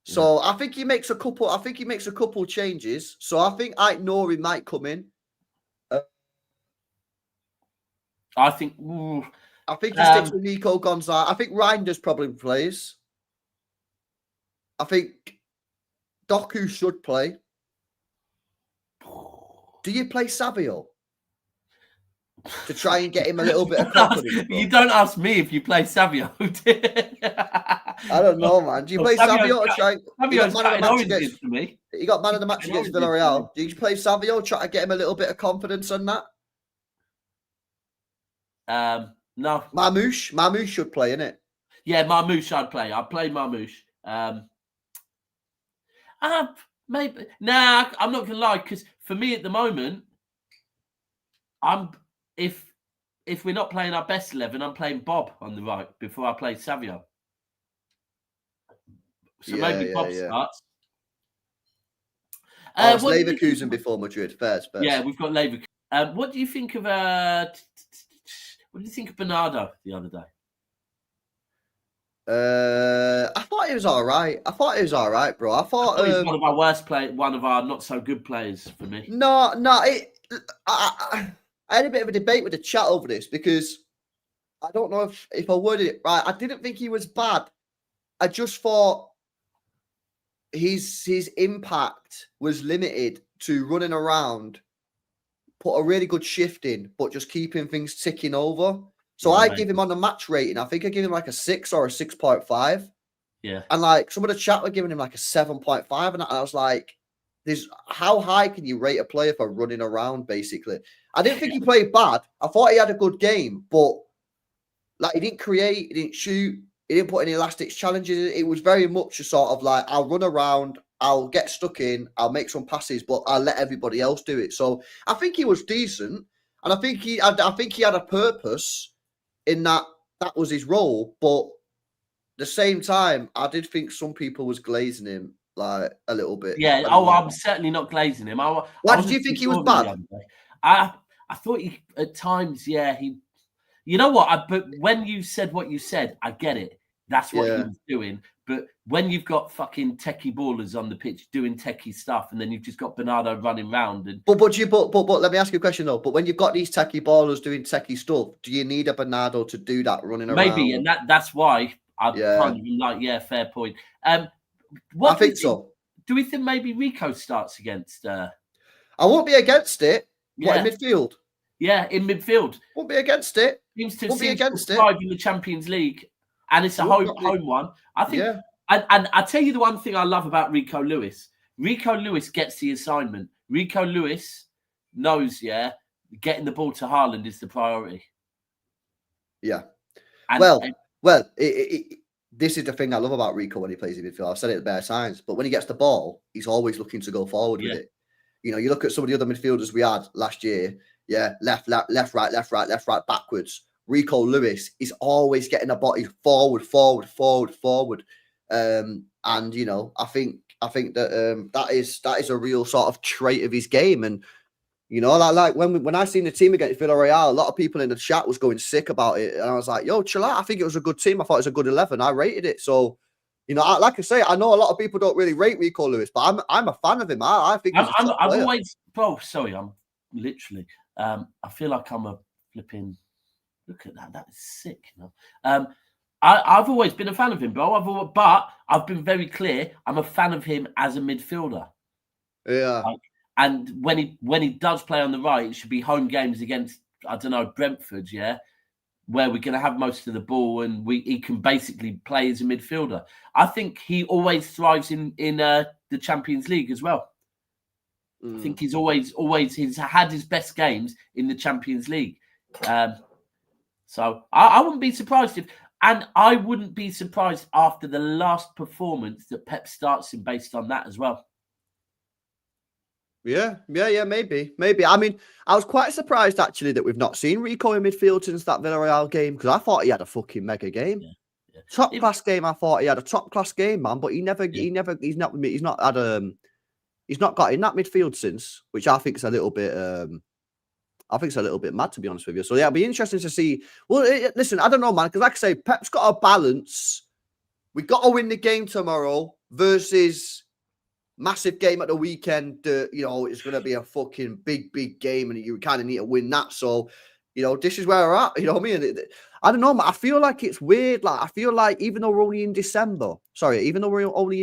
So I think he makes a couple. I think he makes a couple changes. So I think Ike Nori might come in. I think he sticks with Nico Gonzalez. I think Reinders probably plays. I think Doku should play. Do you play Savio? To try and get him a little bit of confidence. You don't ask me if you play Savio. I don't know, man. Do you play Savio to try? He got man of the match against Villarreal. Do you play Savio, try to get him a little bit of confidence on that? No. Marmouche should play, innit? Yeah, Marmouche I'd play. I'd play Marmouche. Maybe. Nah, I'm not gonna lie, because for me at the moment, if we're not playing our best 11, I'm playing Bob on the right before I play Savio. So maybe Bob starts. It's Leverkusen before Madrid. First. Yeah, we've got Leverkusen. What do you think of what do you think of Bernardo the other day? I thought he was all right. Bro. I thought he's one of our worst players, one of our not so good players for me. No. I had a bit of a debate with the chat over this because I don't know if I worded it right. I didn't think he was bad. I just thought his impact was limited to running around, put a really good shift in, but just keeping things ticking over. So I give him on the match rating. I think I give him like a 6 or a 6.5. Yeah. And like some of the chat were giving him like a 7.5. And I was like, how high can you rate a player for running around, basically? I didn't think he played bad. I thought he had a good game, but like he didn't create, he didn't shoot, he didn't put any elastics challenges. It was very much a sort of like, I'll run around, I'll get stuck in, I'll make some passes, but I'll let everybody else do it. So I think he was decent. And I think he had a purpose in that was his role. But at the same time, I did think some people was glazing him like a little bit. Yeah. I'm certainly not glazing him. Why did you think he was bad? I thought he at times, he. You know what? But when you said what you said, I get it. That's what he was doing. But when you've got fucking techie ballers on the pitch doing techie stuff, and then you've just got Bernardo running around, and but let me ask you a question though. But when you've got these techie ballers doing techie stuff, do you need a Bernardo to do that running around? Maybe, and that's why I'm kind of like, fair point. I think so. Do we think maybe Rico starts against? I won't be against it. What, in midfield? Yeah, in midfield. Won't be against it. Seems to thrive in the Champions League, and it's a home one. I think. Yeah. And I tell you the one thing I love about Rico Lewis. Rico Lewis gets the assignment. Rico Lewis knows, getting the ball to Haaland is the priority. Yeah. And, this is the thing I love about Rico when he plays in midfield. I've said it at bare signs, but when he gets the ball, he's always looking to go forward with it. You know, you look at some of the other midfielders we had last year. Yeah, left, right, backwards. Rico Lewis is always getting the body forward. And you know, I think that that is a real sort of trait of his game. And you know, like when I seen the team against Villarreal, a lot of people in the chat was going sick about it, and I was like, "Yo, chill out. I think it was a good team. I thought it was a good 11. I rated it." So, you know, like I say, I know a lot of people don't really rate Rico Lewis, but I'm a fan of him. I think I'm always. Oh, sorry, I'm literally. I feel like I'm a flipping. Look at that. That is sick. You know? I've always been a fan of him, bro. But I've been very clear. I'm a fan of him as a midfielder. Yeah. And when he does play on the right, it should be home games against, I don't know, Brentford, yeah, where we're going to have most of the ball and he can basically play as a midfielder. I think he always thrives in the Champions League as well. I think he's he's had his best games in the Champions League. So I wouldn't be surprised I wouldn't be surprised after the last performance that Pep starts him based on that as well. Yeah, maybe. I mean, I was quite surprised actually that we've not seen Rico in midfield since that Villarreal game, because I thought he had a fucking mega game. Yeah. Top class game. I thought he had a top class game, man. But he's not got in that midfield since, which I think is a little bit mad, to be honest with you. So yeah, it'll be interesting to see. Well, listen, I don't know, man, because like I say, Pep's got a balance. We got to win the game tomorrow versus massive game at the weekend. It's going to be a fucking big game, and you kind of need to win that. So, this is where we're at. You know what I mean? I don't know, man. I feel like it's weird. Like, I feel like even though we're only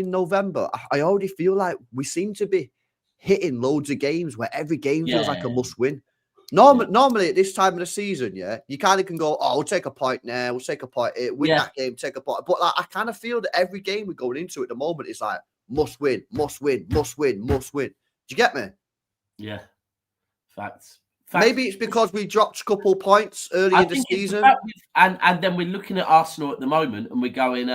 in November, I already feel like we seem to be hitting loads of games where every game feels like a must-win. Normally at this time of the season, you kind of can go, we'll take a point there, we'll take a point here, win that game, take a point. But like, I kind of feel that every game we're going into at the moment is like, must win. Do you get me? Yeah. Facts. Maybe it's because we dropped a couple points early in the season. And then we're looking at Arsenal at the moment and we're going,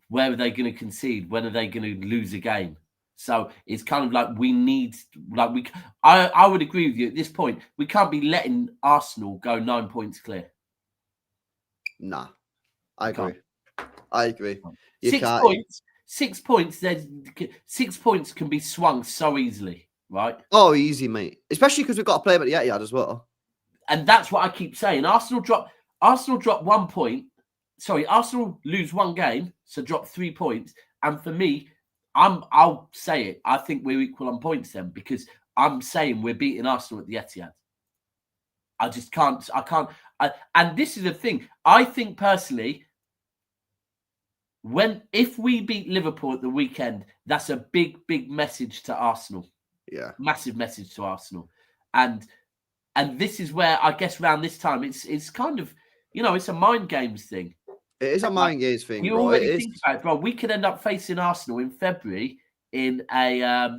where are they going to concede? When are they going to lose a game? So it's kind of like I would agree with you at this point. We can't be letting Arsenal go 9 points clear. Nah, I agree. 6 points. 6 points. 6 points can be swung so easily, right? Oh, easy, mate. Especially because we've got to play them at the Etihad as well. And that's what I keep saying. Arsenal drop 1 point. Sorry, Arsenal lose one game, so drop 3 points. And for me, I'll say it. I think we're equal on points then, because I'm saying we're beating Arsenal at the Etihad. I just can't. And this is the thing. I think personally, if we beat Liverpool at the weekend, that's a big message to Arsenal. Yeah, massive message to Arsenal. And this is where I guess around this time it's kind of, it's a mind games thing. It is a mind games thing. You already think about it, bro. We could end up facing Arsenal in February in a.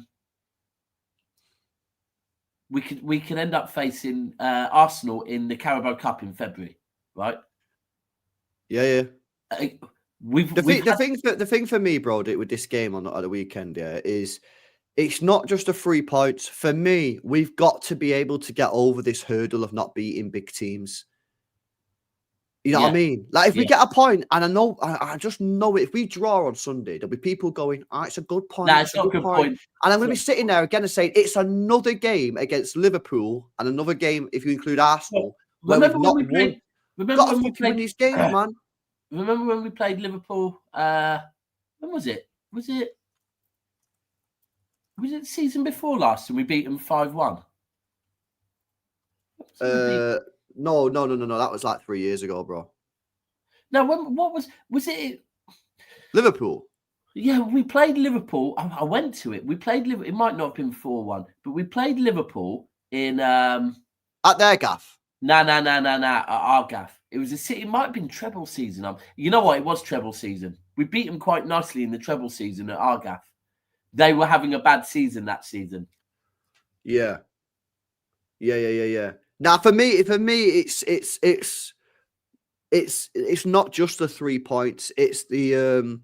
We could end up facing Arsenal in the Carabao Cup in February, right? Yeah. The thing for me, bro, with this game on the weekend, is it's not just the 3 points. For me, we've got to be able to get over this hurdle of not beating big teams. You know what I mean? Like, if we get a point, and I just know it, if we draw on Sunday, there'll be people going, it's a good point. It's not a good point. And I'm going to be sitting there again and saying, it's another game against Liverpool and another game, if you include Arsenal, where we've not won. Got to win these games, man. Remember when we played Liverpool? When was it? Was it the season before last and we beat them 5-1? No. That was like 3 years ago, bro. No, what was it? Liverpool. Yeah, we played Liverpool. I went to it. We played Liverpool. It might not have been 4-1, but we played Liverpool in at their gaff. No. At our gaff. It was it might have been treble season. You know what? It was treble season. We beat them quite nicely in the treble season at our gaff. They were having a bad season that season. Yeah. Now, for me, it's not just the 3 points. It's the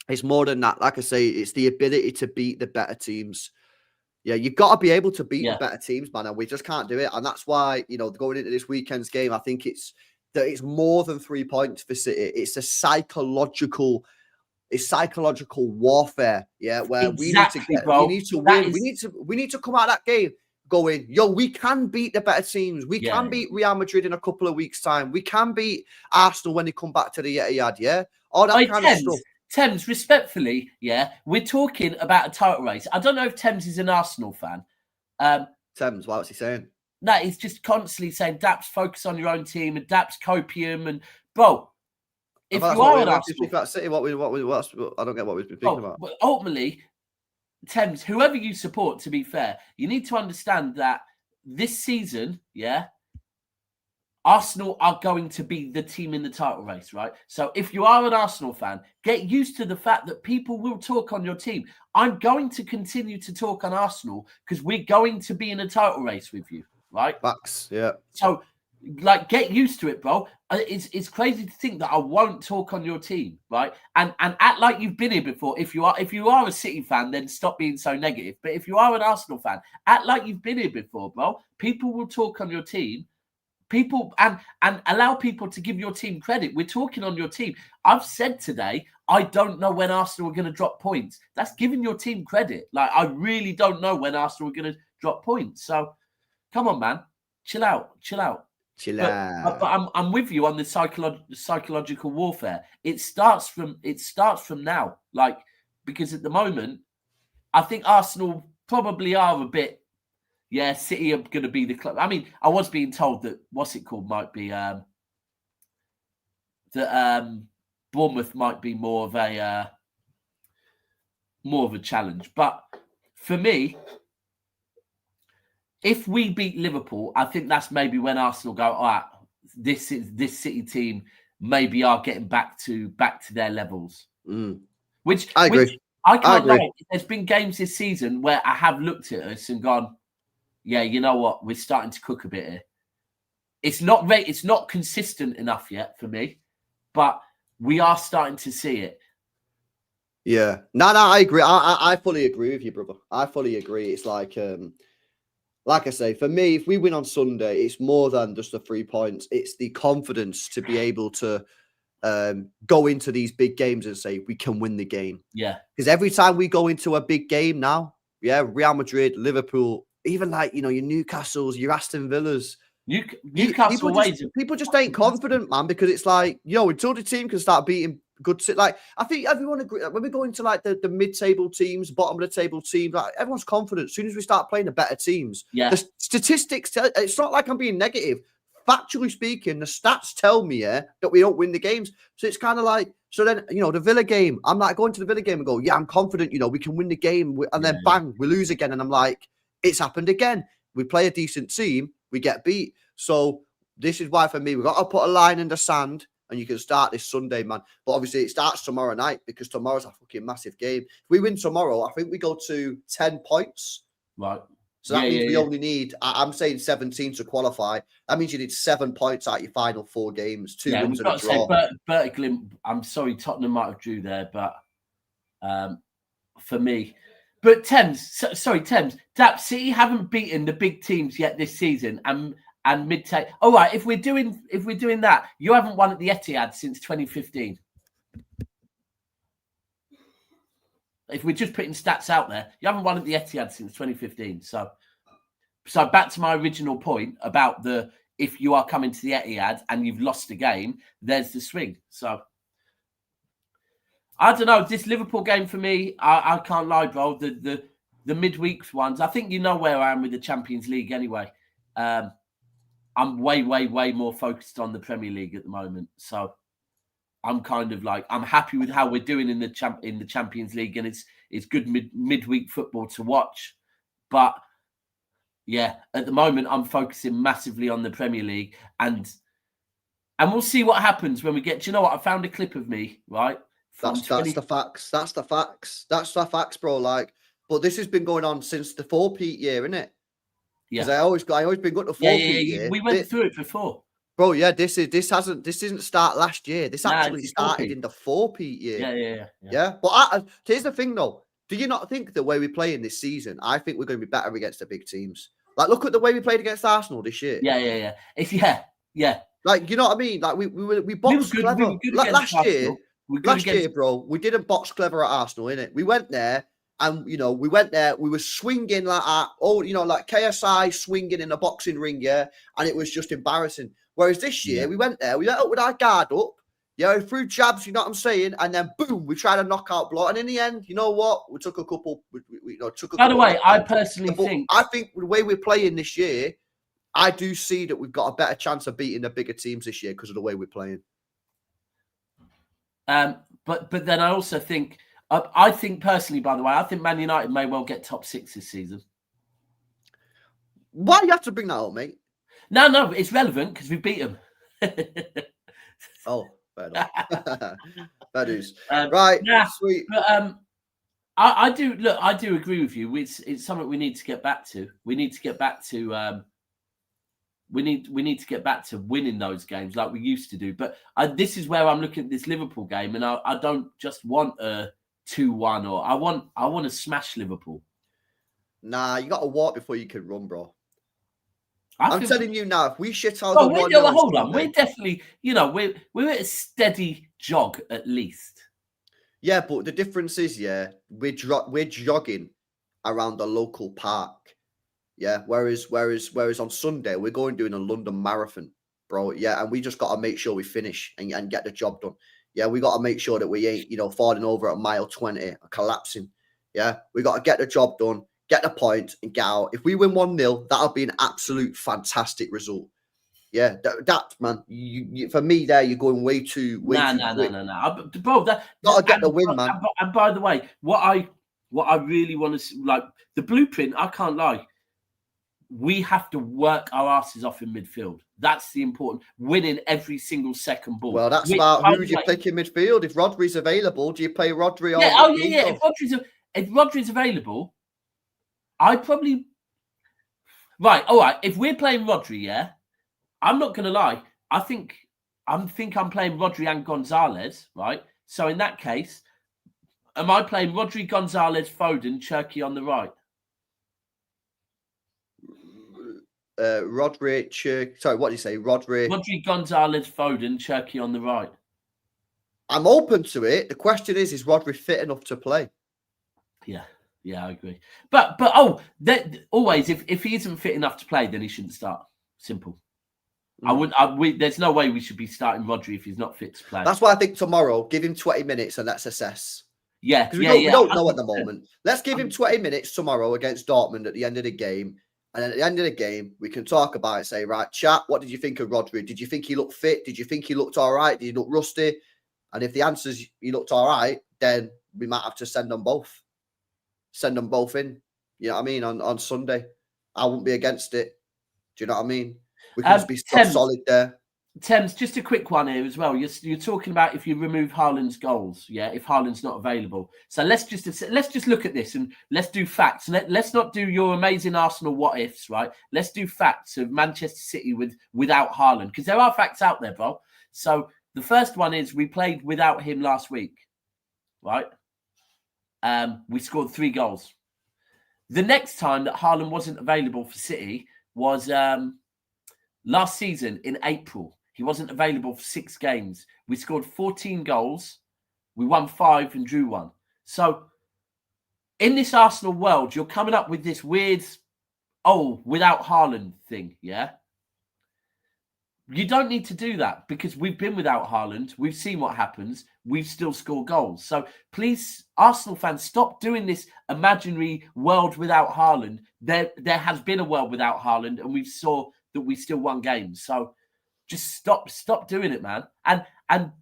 it's more than that. Like I say, it's the ability to beat the better teams. Yeah, you've got to be able to beat the better teams, man, and we just can't do it. And that's why, going into this weekend's game, I think it's more than 3 points for City. It's a psychological warfare. Yeah, where we need to win. We need to come out of that game going, we can beat the better teams. We can beat Real Madrid in a couple of weeks' time. We can beat Arsenal when they come back to the Etihad, yeah? All that kind of stuff. Thames, respectfully, we're talking about a title race. I don't know if Thames is an Arsenal fan. Thames, what's he saying? No, he's just constantly saying, Daps, focus on your own team, and Daps, copium, and bro, if you are an Arsenal... City, I don't get what we've been thinking about. But ultimately, Thames, whoever you support, to be fair, you need to understand that this season, Arsenal are going to be the team in the title race, right? So if you are an Arsenal fan, get used to the fact that people will talk on your team. I'm going to continue to talk on Arsenal because we're going to be in a title race with you, right? Facts, yeah. So, like, get used to it, bro. It's crazy to think that I won't talk on your team, right? And act like you've been here before. If you are a City fan, then stop being so negative. But if you are an Arsenal fan, act like you've been here before, bro. People will talk on your team. People and allow people to give your team credit. We're talking on your team. I've said today, I don't know when Arsenal are going to drop points. That's giving your team credit. Like, I really don't know when Arsenal are going to drop points. So, come on, man, chill out. But I'm with you on the psychological warfare. It starts from now. Like, because at the moment, I think Arsenal probably are a bit. Yeah, City are going to be the club. I mean, I was being told that might be that Bournemouth might be more of a challenge. But for me, if we beat Liverpool, I think that's maybe when Arsenal go, all right, this City team maybe are getting back to their levels. Which I agree. Which I can't lie. There's been games this season where I have looked at us and gone, yeah, you know what? We're starting to cook a bit here. It's not consistent enough yet for me, but we are starting to see it. Yeah. No, I agree. I fully agree with you, brother. I fully agree. It's like I say, for me, if we win on Sunday, it's more than just the 3 points. It's the confidence to be able to go into these big games and say, we can win the game. Yeah. Because every time we go into a big game now, Real Madrid, Liverpool, even like, your Newcastles, your Aston Villas. Newcastle people just ain't confident, man, because it's like, until the team can start beating good, like, I think everyone agree when we go into like the mid-table teams, bottom of the table teams, like everyone's confident. As soon as we start playing the better teams, the statistics tell, it's not like I'm being negative. Factually speaking, the stats tell me that we don't win the games. So it's kind of like, so then, the Villa game, I'm like going to the Villa game and go, yeah, I'm confident, we can win the game. And then bang, we lose again. And I'm like, it's happened again. We play a decent team, we get beat. So this is why for me, we've got to put a line in the sand and you can start this Sunday, man. But obviously it starts tomorrow night because tomorrow's a fucking massive game. If we win tomorrow, I think we go to 10 points. Right. So that means we only need, I'm saying 17 to qualify. That means you need 7 points out your final 4 games, 2 wins and a draw. Vertically, I'm sorry, Tottenham might have drew there, but for me. But Thames, Daps, City haven't beaten the big teams yet this season, and mid-table. All right, if we're doing that, you haven't won at the Etihad since 2015. If we're just putting stats out there, you haven't won at the Etihad since 2015. So back to my original point about if you are coming to the Etihad and you've lost a game, there's the swing. So I don't know. This Liverpool game for me, I can't lie, bro. The midweek ones, I think you know where I am with the Champions League anyway. I'm way more focused on the Premier League at the moment. So I'm kind of like, I'm happy with how we're doing in the Champions League, and it's good midweek football to watch. But yeah, at the moment I'm focusing massively on the Premier League, and we'll see what happens when we get. Do you know what? I found a clip of me, right? That's the facts. That's the facts, bro. Like, but this has been going on since the 4-peat year, isn't it? Because I always been good to 4-peat year. We went through it before. Bro, yeah, this didn't start last year. This actually started in the 4-peat year. Yeah. But here's the thing, though. Do you not think the way we play in this season? I think we're going to be better against the big teams. Like, look at the way we played against Arsenal this year. Yeah. Like, you know what I mean? Like, we boxed clever. Like, last year, bro, we didn't box clever at Arsenal, innit? We went there. And, we were swinging like that, like KSI swinging in a boxing ring, and it was just embarrassing. Whereas this year, we went there, we went up with our guard up, threw jabs, you know what I'm saying? And then, boom, we tried a knockout blow. And in the end, you know what? We took a couple. By the way, I personally think the way we're playing this year, I do see that we've got a better chance of beating the bigger teams this year because of the way we're playing. But then I also think, I think personally, by the way, I think Man United may well get top 6 this season. Why do you have to bring that up, mate? No, it's relevant because we beat them. Oh, fair enough. That is right. Nah, Sweet. But I do look. I do agree with you. It's something we need to get back to. We need to get back to. We need to get back to winning those games like we used to do. But this is where I'm looking at this Liverpool game, and I don't just want a 2-1 or I want to smash Liverpool. Nah, you got to walk before you can run, bro. I'm telling you now, if we shit out the one, hold on, we're definitely, we're at a steady jog at least. Yeah, but the difference is, we're jogging around the local park. Yeah, whereas on Sunday we're going doing a London marathon, bro. Yeah, and we just got to make sure we finish and get the job done. Yeah, we got to make sure that we ain't, falling over at mile 20 or collapsing. Yeah, we got to get the job done, get the point, and get out. If we win 1-0, that'll be an absolute fantastic result. Yeah, that man. You for me, there you're going way too. No. Bro, gotta get the win, man. And by the way, what I really want to like the blueprint. I can't lie. We have to work our asses off in midfield. That's the important. Winning every single second ball. Well, that's about who you pick in midfield. If Rodri's available, do you play Rodri? Yeah. If Rodri's available, I probably right. All right. If we're playing Rodri, yeah, I'm not gonna lie. I think I'm playing Rodri and Gonzalez, right? So in that case, am I playing Rodri, Gonzalez, Foden, Cherki on the right? Rodri, Cherki. Sorry, what did you say? Rodri, Gonzalez, Foden, Cherki on the right. I'm open to it. The question is Rodri fit enough to play? Yeah, I agree. But always if he isn't fit enough to play, then he shouldn't start. Simple. There's no way we should be starting Rodri if he's not fit to play. That's why I think tomorrow, give him 20 minutes and let's assess. Yeah, because we don't know at the moment. Let's give him 20 minutes tomorrow against Dortmund at the end of the game. And then at the end of the game, we can talk about it. Say, right, chat, what did you think of Rodri? Did you think he looked fit? Did you think he looked all right? Did he look rusty? And if the answer is he looked all right, then we might have to send them both. Send them both in. You know what I mean? On Sunday. I wouldn't be against it. Do you know what I mean? We can just be solid there. Thames, just a quick one here as well. You're talking about if you remove Haaland's goals, yeah, if Haaland's not available. So let's just look at this and let's do facts. Let's not do your amazing Arsenal what ifs, right? Let's do facts of Manchester City without Haaland, because there are facts out there, bro. So the first one is we played without him last week, right? We scored 3 goals. The next time that Haaland wasn't available for City was last season in April. He wasn't available for 6 games. We scored 14 goals. We won 5 and drew 1. So in this Arsenal world, you're coming up with this weird, without Haaland thing, yeah? You don't need to do that because we've been without Haaland. We've seen what happens. We've still scored goals. So please, Arsenal fans, stop doing this imaginary world without Haaland. There has been a world without Haaland, and we saw that we still won games. So just stop doing it, man. And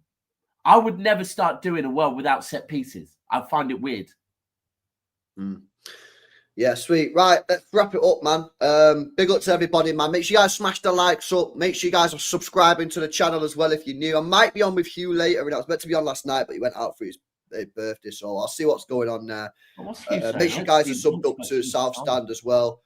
I would never start doing a world without set pieces. I find it weird. Yeah, sweet. Right, let's wrap it up, man. Big up to everybody, man. Make sure you guys smash the likes up. Make sure you guys are subscribing to the channel as well if you're new. I might be on with Hugh later. I was meant to be on last night, but he went out for his birthday, so I'll see what's going on there. Make sure you guys are subbed up to South Stand as well.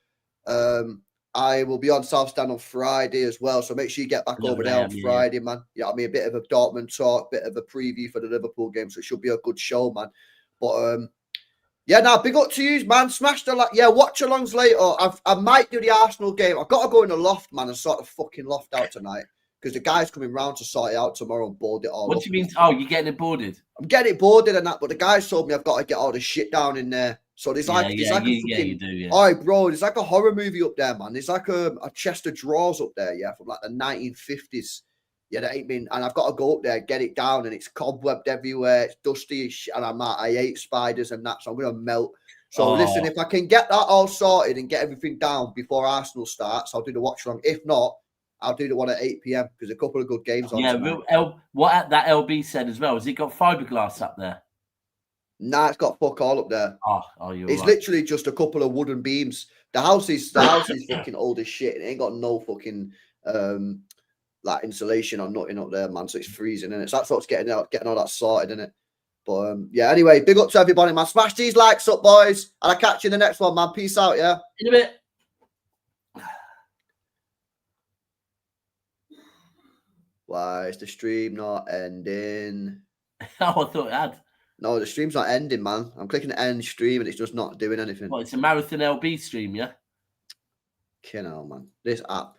I will be on South Stand on Friday as well, so make sure you get back over there on Friday, man. Yeah, I mean, a bit of a Dortmund talk, bit of a preview for the Liverpool game, so it should be a good show, man. But yeah, now big up to you, man. Smash the like. Yeah, watch alongs later. I might do the Arsenal game. I've got to go in the loft, man, and sort the fucking loft out tonight because the guy's coming round to sort it out tomorrow and board it all. What do you mean? Oh, you're getting it boarded? I'm getting it boarded and that, but the guys told me I've got to get all the shit down in there. So there's like, you do, yeah. All right, bro. There's like a horror movie up there, man. There's like a chest of drawers up there, yeah, from like the 1950s. Yeah, that ain't been, and I've got to go up there, get it down, and it's cobwebbed everywhere. It's dusty as shit, and I hate spiders and that, so I'm gonna melt. So listen, if I can get that all sorted and get everything down before Arsenal starts, I'll do the watch along. If not, I'll do the one at 8 p.m. because a couple of good games on. Yeah, what that LB said as well is he got fiberglass up there. Nah, it's got fuck all up there. It's literally just a couple of wooden beams. The house is fucking old as shit. It ain't got no fucking like insulation or nothing up there, man. So it's freezing, and so that's what's getting all that sorted, in it. But yeah, anyway, big up to everybody, man. Smash these likes up, boys, and I'll catch you in the next one, man. Peace out, yeah. In a bit. Why is the stream not ending? Oh, I thought it had. No, the stream's not ending, man. I'm clicking end stream and it's just not doing anything. Well, it's a Marathon LB stream, yeah? Fucking hell, man. This app.